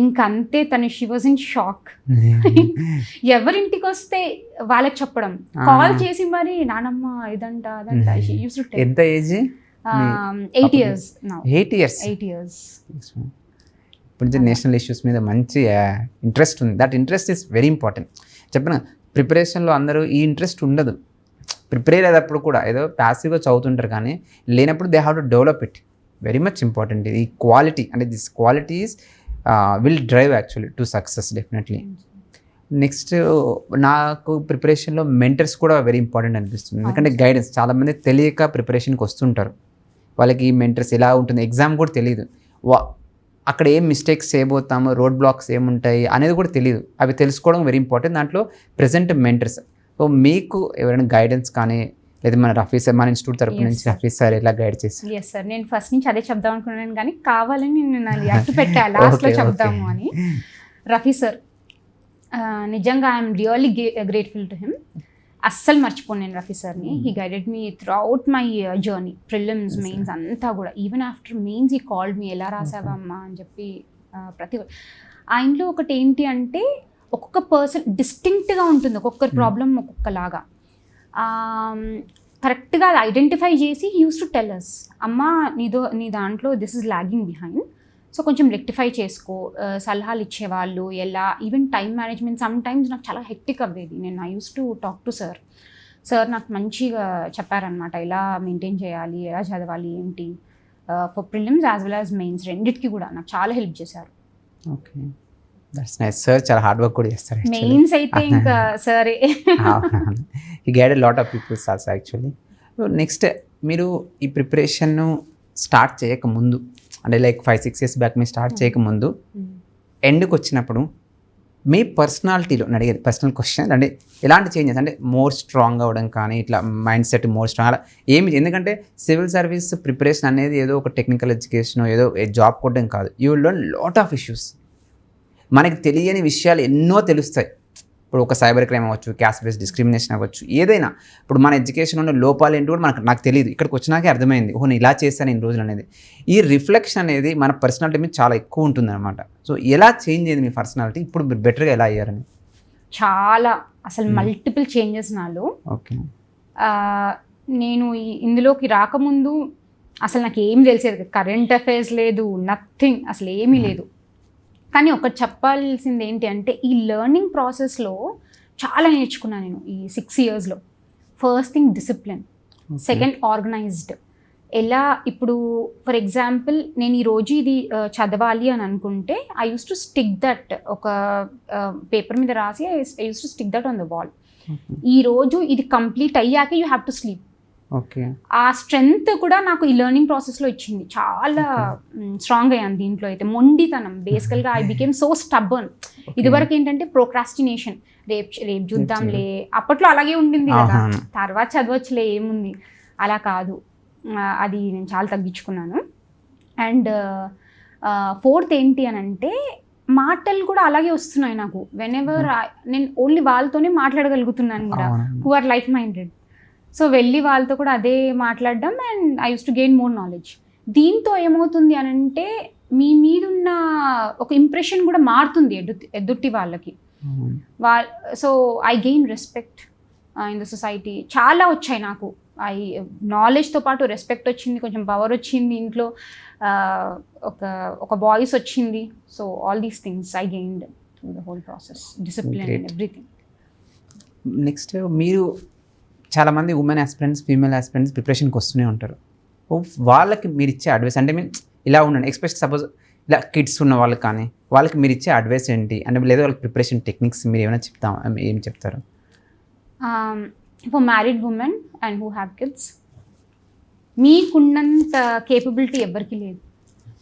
ఇంకంతే తను, షీ వాజ్ ఇన్ షాక్. ఎవరింటికి వస్తే వాళ్ళకి చెప్పడం, కాల్ చేసి మరి నానమ్మ ఇదంట అదంట. ఎంత ఏజ్? 8 years now. 8 years. ఇప్పుడు నేషనల్ ఇష్యూస్ మీద మంచి ఇంట్రెస్ట్ ఉంది. That interest is very important. చెప్పిన ప్రిపరేషన్లో అందరూ ఈ ఇంట్రెస్ట్ ఉండదు. ప్రిపేర్ అయ్యేటప్పుడు కూడా ఏదో ప్యాసివ్గా చదువుతుంటారు, కానీ లేనప్పుడు they have to develop it. Very much important. ఈ క్వాలిటీ అంటే this qualities will drive actually to success definitely. Next నాకు ప్రిపరేషన్లో మెంటర్స్ కూడా వెరీ ఇంపార్టెంట్ అనిపిస్తుంది. ఎందుకంటే గైడెన్స్, చాలామంది తెలియక ప్రిపరేషన్కి వస్తుంటారు. వాళ్ళకి మెంటర్స్ ఎలా ఉంటుంది, ఎగ్జామ్ కూడా తెలియదు, అక్కడ ఏం మిస్టేక్స్ చేయబోతాము, రోడ్ బ్లాక్స్ ఏముంటాయి అనేది కూడా తెలియదు. అవి తెలుసుకోవడం వెరీ ఇంపార్టెంట్. దాంట్లో ప్రెజెంట్ మెంటర్స్. సో మీకు ఎవరైనా గైడెన్స్ కానీ, లేదా మన రఫీ సార్, మన ఇన్స్టిట్యూట్ తరపు నుంచి రఫీ సార్ ఎలా గైడ్ చేస్తారు? ఎస్ సార్, నేను ఫస్ట్ నుంచి అదే చెప్దాం అనుకున్నాను, కానీ కావాలని నేను అట్టు పెట్టా లాస్ట్లో చెప్దాము అని. రఫీ సార్ నిజంగా I'm really grateful to him. అస్సలు మర్చిపోను నేను రఫీ సార్ని. He guided me through out my journey, prelims, mains అంతా కూడా. Even after mains he called me, ఎలా రాసావమ్మా అని చెప్పి. ప్రతి ఆయనలో ఒకటి ఏంటి అంటే, ఒక్కొక్క పర్సన్ డిస్టింక్ట్గా ఉంటుంది, ఒక్కొక్కరి ప్రాబ్లం ఒక్కొక్కలాగా. కరెక్ట్గా అది ఐడెంటిఫై చేసి he use to tell us, అమ్మా నీ దాంట్లో this is lagging behind, so కొంచెం రెక్టిఫై చేసుకో. సలహాలు ఇచ్చేవాళ్ళు ఎలా. Even time management sometimes నాకు చాలా హెక్టిక్ అవ్వేది. నేను I use to talk to sir. Sir నాకు మంచిగా చెప్పారనమాట, ఎలా మెయింటైన్ చేయాలి, ఎలా చదవాలి, ఏంటి, for prelims as well as mains రెండిటికి కూడా నాకు చాలా హెల్ప్ చేశారు. Okay, that's nice. సార్ చాలా హార్డ్ వర్క్ కూడా చేస్తారు. మెయిన్స్ అయితే ఇంకా సరే, he guided lot of peoples also actually. Next మీరు ఈ ప్రిపరేషన్ను స్టార్ట్ చేయకముందు, అంటే లైక్ 5-6 years బ్యాక్ మీరు స్టార్ట్ చేయకముందు, ఎండ్కి వచ్చినప్పుడు మీ పర్సనాలిటీలో అడిగేది పర్సనల్ క్వశ్చన్, అంటే ఎలాంటి చేంజెస్, అంటే మోర్ స్ట్రాంగ్ అవ్వడం కానీ, ఇట్లా మైండ్ సెట్ మోర్ స్ట్రాంగ్ అలా ఏమి? ఎందుకంటే సివిల్ సర్వీస్ ప్రిపరేషన్ అనేది ఏదో ఒక టెక్నికల్ ఎడ్యుకేషన్, ఏదో జాబ్ కొట్టడం కాదు. You will learn lot of issues. మనకి తెలియని విషయాలు ఎన్నో తెలుస్తాయి. ఇప్పుడు ఒక సైబర్ క్రైమ్ అవ్వచ్చు, క్యాస్ట్ బేస్డ్ డిస్క్రిమినేషన్ అవ్వచ్చు, ఏదైనా. ఇప్పుడు మన ఎడ్యుకేషన్ ఉన్న లోపాలు ఏంటి కూడా నాకు తెలియదు, ఇక్కడికి వచ్చినాకే అర్థమైంది, ఓహో నేను ఇలా చేశాను ఇన్ని రోజులు అనేది. ఈ రిఫ్లెక్షన్ అనేది మన పర్సనాలిటీ మీద చాలా ఎక్కువ ఉంటుంది అనమాట. సో ఎలా చేంజ్ అయింది మీ పర్సనాలిటీ, ఇప్పుడు మీరు బెటర్గా ఎలా అయ్యారని? చాలా అసలు మల్టిపుల్ చేంజెస్ నాలో. ఓకే. నేను ఇందులోకి రాకముందు అసలు నాకు ఏం తెలిసేది, కరెంట్ అఫైర్స్ లేదు, నథింగ్, అసలు ఏమీ లేదు. కానీ ఒకటి చెప్పాల్సింది ఏంటి అంటే ఈ లెర్నింగ్ ప్రాసెస్లో చాలా నేర్చుకున్నాను నేను ఈ 6 yearsలో. First thing discipline, second organised. ఎలా ఇప్పుడు ఫర్ ఎగ్జాంపుల్ నేను ఈరోజు ఇది చదవాలి అని అనుకుంటే I use to stick that, ఒక పేపర్ మీద రాసి I use to stick that on the wall. ఈరోజు ఇది కంప్లీట్ అయ్యాక you have to sleep. Okay. ఆ స్ట్రెంగ్త్ కూడా నాకు ఈ లెర్నింగ్ ప్రాసెస్లో ఇచ్చింది. చాలా స్ట్రాంగ్ అయ్యాను దీంట్లో అయితే. మొండితనం, బేసికల్గా ఐ బికేమ్ సో స్టబ్బర్న్. ఇదివరకు ఏంటంటే ప్రోక్రాస్టినేషన్, రేపు చూద్దాంలే, అప్పట్లో అలాగే ఉండింది కదా, తర్వాత చదవచ్చులే ఏముంది, అలా కాదు. అది నేను చాలా తగ్గించుకున్నాను. అండ్ ఫోర్త్ ఏంటి అని అంటే మాటలు కూడా అలాగే వస్తున్నాయి నాకు. వెనెవర్ నేను ఓన్లీ వాళ్ళతోనే మాట్లాడగలుగుతున్నాను కూడా, who are like minded. So వెళ్ళి వాళ్ళతో కూడా అదే మాట్లాడడం, and I use to gain more knowledge. దీంతో ఏమవుతుంది అని అంటే మీ మీదున్న ఒక ఇంప్రెషన్ కూడా మారుతుంది ఎదుటి వాళ్ళకి. So I gain respect in the society. చాలా వచ్చాయి నాకు. నాలెడ్జ్తో పాటు రెస్పెక్ట్ వచ్చింది, కొంచెం పవర్ వచ్చింది ఇంట్లో, ఒక వాయిస్ వచ్చింది. So all these things I gained through the whole process, discipline and everything. Next మీరు చాలామంది ఉమెన్ ఆస్పిరెంట్స్, ఫీమేల్ ఆస్పిరెంట్స్ ప్రిపరేషన్కి వస్తూనే ఉంటారు. వాళ్ళకి మీరు ఇచ్చే అడ్వైస్ అంటే ఇలా ఉండండి, ఎక్స్పెషల్ సపోజ్ ఇలా కిడ్స్ ఉన్న వాళ్ళకి కానీ వాళ్ళకి మీరు ఇచ్చే అడ్వైస్ ఏంటి అంటే, లేదా వాళ్ళకి ప్రిపరేషన్ టెక్నిక్స్ మీరు ఏమైనా ఏం చెప్తారు? For married women and who have kids, మీకున్నంత కేపబిలిటీ ఎవరికి లేదు.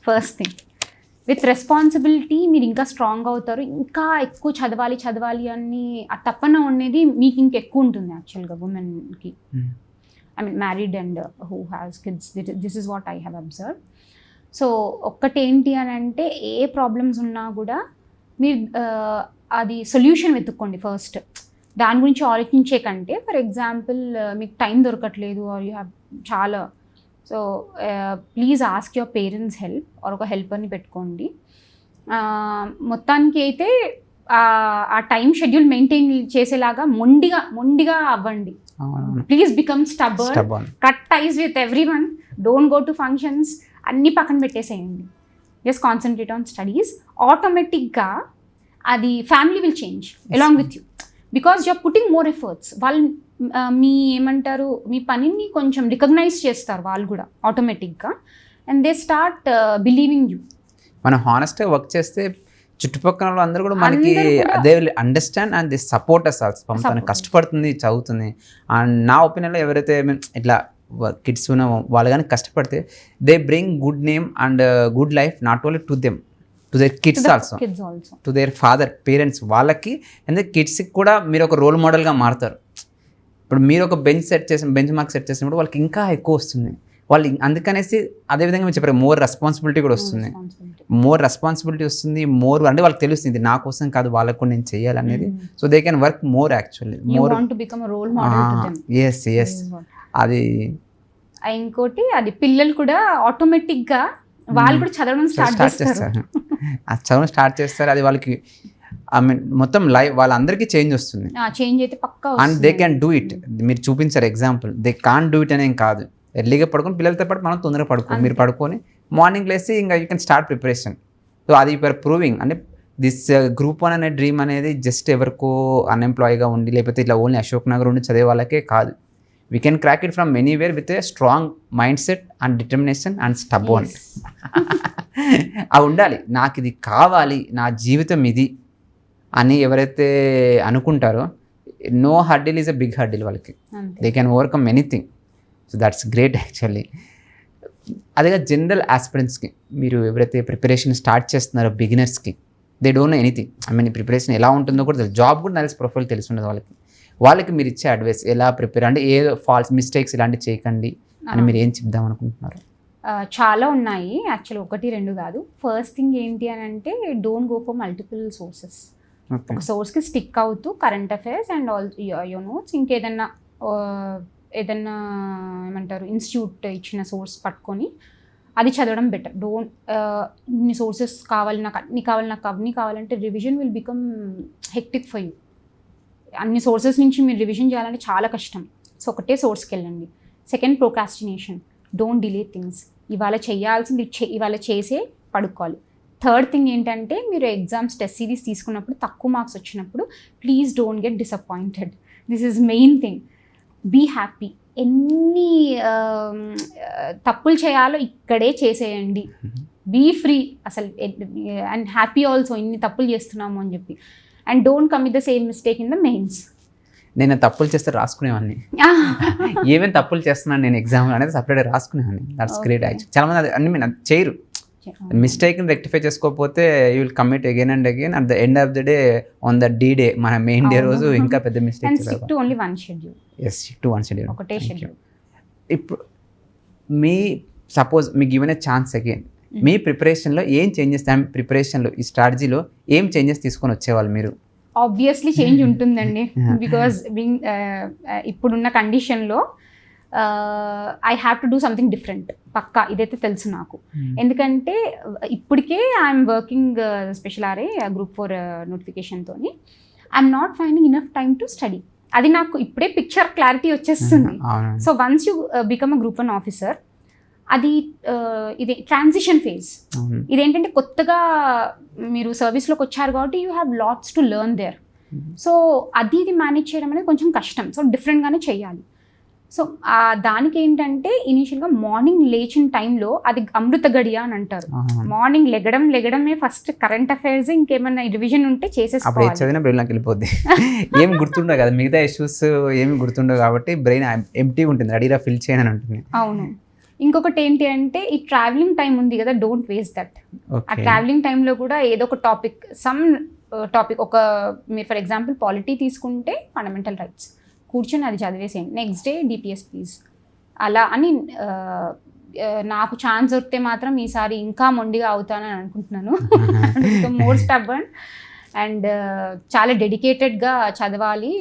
ఫస్ట్ థింగ్, విత్ రెస్పాన్సిబిలిటీ మీరు ఇంకా స్ట్రాంగ్ అవుతారు. ఇంకా ఎక్కువ చదవాలి అని ఆ తపన ఉండేది మీకు ఇంకెక్కువ ఉంటుంది యాక్చువల్గా ఉమెన్కి. I mean married and who has kids, this is what I have observe. So ఒక్కటేంటి అని అంటే ఏ ప్రాబ్లమ్స్ ఉన్నా కూడా మీరు అది సొల్యూషన్ వెతుక్కోండి ఫస్ట్. దాని గురించి ఆలోచించే కంటే, ఫర్ ఎగ్జాంపుల్ మీకు టైం దొరకట్లేదు ఆర్ యూ హ్యావ్ చాలా, so please ask your parents help or ఒక హెల్పర్ని పెట్టుకోండి. మొత్తానికి అయితే ఆ టైం షెడ్యూల్ మెయింటైన్ చేసేలాగా మొండిగా అవ్వండి. Please become stubborn, cut ties with everyone, don't go to functions, అన్నీ పక్కన పెట్టేసేయండి. Just concentrate on studies. ఆటోమేటిక్గా అది family will change along with you, because you are putting more efforts. వాళ్ళు మీ పనిని కొంచెం రికగ్నైజ్ చేస్తారు వాళ్ళు కూడా ఆటోమేటిక్గా, and they start believing you. మనం హానెస్ట్గా వర్క్ చేస్తే చుట్టుపక్కల వాళ్ళు అందరూ కూడా మనకి they will understand and they support us also. తను కష్టపడుతుంది, చదువుతుంది. అండ్ నా ఒపీనియన్లో ఎవరైతే ఇట్లా కిడ్స్ ఉన్న వాళ్ళు కానీ కష్టపడితే they bring good name and good life not only to them, to their kids also, to their father, parents వాళ్ళకి. ఎందుకంటే కిడ్స్కి కూడా మీరు ఒక రోల్ మోడల్గా మారుతారు. ఇప్పుడు మీరు ఒక బెంచ్ మార్క్ సెట్ చేసినప్పుడు వాళ్ళకి ఇంకా ఎక్కువ వస్తుంది. వాళ్ళు అందుకనేసి అదేవిధంగా మీరు చెప్పారు మోర్ రెస్పాన్సిబిలిటీ కూడా వస్తుంది. మోర్ రెస్పాన్సిబిలిటీ వస్తుంది, మోర్ అంటే వాళ్ళకి తెలుస్తుంది నా కోసం కాదు వాళ్ళకు కూడా నేను చేయాలనేది. So they can work more actually more. Yes yes. అది ఇంకోటి అది పిల్లలు కూడా ఆటోమేటిక్గా వాళ్ళు కూడా చదవడం స్టార్ట్ చేస్తారు. చదవడం స్టార్ట్ చేస్తారు. అది వాళ్ళకి ఐ మీన్ మొత్తం లైఫ్ వాళ్ళందరికీ చేంజ్ వస్తుంది. చేంజ్ అయితే పక్కా. And they can do it. మీరు చూపించారు example. They can do it అనేం కాదు. ఎర్లీగా పడుకొని పిల్లలతో పాటు మనం తొందరగా పడుకోండి. మీరు పడుకొని మార్నింగ్ లేసి ఇంకా you can start preparation. So అది యూఆర్ ప్రూవింగ్. అంటే దిస్ గ్రూప్ 1 అనే డ్రీమ్ అనేది జస్ట్ ఎవరికో అన్ఎంప్లాయ్గా ఉండి లేకపోతే ఇట్లా ఓన్లీ అశోక్ నగర్ ఉండి చదివే వాళ్ళకే కాదు. We can crack it from anywhere with a strong mind set and determination and stubborn. అవి ఉండాలి. నాకు ఇది కావాలి, నా జీవితం ఇది అని ఎవరైతే అనుకుంటారో no hurdle is a big hurdle వాళ్ళకి. They can overcome anything. So that's great actually. అదేగా జనరల్ ఆస్పిరెంట్స్కి మీరు ఎవరైతే ప్రిపరేషన్ స్టార్ట్ చేస్తున్నారో బిగినర్స్కి, they don't know anything. I mean preparation ఎలా ఉంటుందో కూడా తెలుసు, జాబ్ కూడా తెలిసి ప్రొఫైల్ తెలిసి ఉండదు వాళ్ళకి మీరు ఇచ్చే అడ్వైస్ ఎలా ప్రిపేర్ అంటే ఏదో ఫాల్స్ మిస్టేక్స్ ఇలాంటివి చేయకండి అని మీరు ఏం చెప్దాం అనుకుంటున్నారు? చాలా ఉన్నాయి యాక్చువల్లీ, 1-2 కాదు. ఫస్ట్ థింగ్ ఏంటి అని అంటే don't go for multiple sources. ఒక సోర్స్కి స్టిక్ అవుతూ current affairs and all your notes, ఇంకేదన్నా ఏదన్నా ఏమంటారు ఇన్స్టిట్యూట్ ఇచ్చిన సోర్స్ పట్టుకొని అది చదవడం బెటర్. డోంట్ ఇన్ని సోర్సెస్ కావాలి, నాకు అన్ని కావాలి, నాకు అవన్నీ కావాలంటే revision will become hectic for you. అన్ని సోర్సెస్ నుంచి మీరు రివిజన్ చేయాలంటే చాలా కష్టం. సో ఒకటే సోర్స్కి వెళ్ళండి. Second, procrastination, don't delay things. ఇవాళ చేయాల్సింది ఇవాళ చేసే పడుకోవాలి. థర్డ్ థింగ్ ఏంటంటే మీరు ఎగ్జామ్స్ టెస్ట్ సిరీస్ తీసుకున్నప్పుడు తక్కువ మార్క్స్ వచ్చినప్పుడు please don't get disappointed. This is main thing. Be happy. ఎన్ని తప్పులు చేయాలో ఇక్కడే చేసేయండి. బీ ఫ్రీ అసలు, అండ్ హ్యాపీ ఆల్సో, ఇన్ని తప్పులు చేస్తున్నాము అని చెప్పి. And don't commit the same mistake in the mains. నేను తప్పులు చేస్తే రాసుకునేవాడిని, ఏమేమి తప్పులు చేస్తున్నాను నేను ఎగ్జామ్ అనేది సపరేట్గా రాసుకునేవాడిని. That's great. యాక్చువల్ చాలా మంది అన్ని చేయరు. మిస్టేక్ని రెక్టిఫై చేసుకోకపోతే you will commit again and again. At the end of the day, on the day మన మెయిన్ డే రోజు ఇంకా పెద్ద మిస్టేక్. ఒకటే షెడ్యూల్. ఇప్పుడు సపోజ్ మీకు గివెన్ ఏ ఛాన్స్ అగైన్, మీ ప్రిపరేషన్లో ఏం చేంజెస్, ప్రిపరేషన్లో ఈ స్ట్రాటజీలో ఏం చేంజెస్ తీసుకొని వచ్చేవాళ్ళు మీరు? ఆబ్వియస్లీ చేంజ్ ఉంటుందండి. బికాజ్ ఇప్పుడున్న కండిషన్లో I have to do something different. పక్కా ఇదైతే తెలుసు నాకు. ఎందుకంటే ఇప్పటికే I'm working special RA group 4 నోటిఫికేషన్తో I'm not finding enough time to study. అది నాకు ఇప్పుడే పిక్చర్ క్లారిటీ వచ్చేస్తుంది. So once you become a group 1 officer, అది ఇది ట్రాన్సిషన్ ఫేజ్. ఇదేంటంటే కొత్తగా మీరు సర్వీస్లోకి వచ్చారు కాబట్టి you have lots to learn there. So ఇది మేనేజ్ చేయడం అనేది కొంచెం కష్టం. సో డిఫరెంట్గానే చేయాలి. సో దానికి ఏంటంటే ఇనీషియల్గా మార్నింగ్ లేచిన టైంలో అది అమృత గడియ అని అంటారు. మార్నింగ్ లెగడమే ఫస్ట్ కరెంట్ అఫైర్స్, ఇంకేమైనా రివిజన్ ఉంటే చేసేసుకోవాలి. చదివిన బ్రెయిన్ నాకు వెళ్ళిపోద్ది. ఏమి గుర్తుండవు కదా, మిగతా ఇష్యూస్ ఏమి గుర్తుండవు కాబట్టి బ్రెయిన్ ఎంప్టీ ఉంటుంది, రెడీగా ఫిల్ చేయని ఉంటుంది. అవును. ఇంకొకటి ఏంటి అంటే ఈ ట్రావెలింగ్ టైం ఉంది కదా, డోంట్ వేస్ట్ దట్. ఆ ట్రావెలింగ్ టైంలో కూడా ఏదో ఒక టాపిక్, ఒక మీరు ఫర్ ఎగ్జాంపుల్ పాలిటీ తీసుకుంటే ఫండమెంటల్ రైట్స్ కూర్చొని అది చదివేసేయండి. నెక్స్ట్ డే DPS ప్లీజ్ అలా అని. నాకు ఛాన్స్ దొరికితే మాత్రం ఈసారి ఇంకా మొండిగా అవుతానని అనుకుంటున్నాను. మోర్ స్టబ్బర్న్ అండ్ చాలా డెడికేటెడ్గా చదవాలి.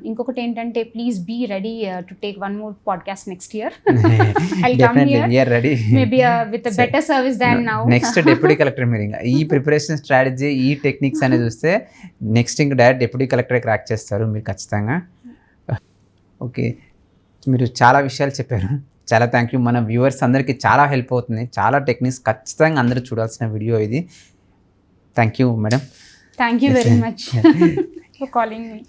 ఇంకొకటి ఏంటంటే please be ready to take one more podcast next year. Maybe with better service than now. Next deputy collector మీరు ఇంకా ఈ ప్రిపరేషన్ స్ట్రాటజీ, ఈ టెక్నిక్స్ అనేది చూస్తే నెక్స్ట్ ఇంకా డైరెక్ట్ డిప్యూటీ కలెక్టరే క్రాక్ చేస్తారు మీరు ఖచ్చితంగా. ఓకే, మీరు చాలా విషయాలు చెప్పారు, చాలా థ్యాంక్ యూ. మన వ్యూవర్స్ అందరికీ చాలా హెల్ప్ అవుతుంది. చాలా టెక్నిక్స్ ఖచ్చితంగా అందరూ చూడాల్సిన వీడియో ఇది. Thank you madam. Thank you very much for calling me.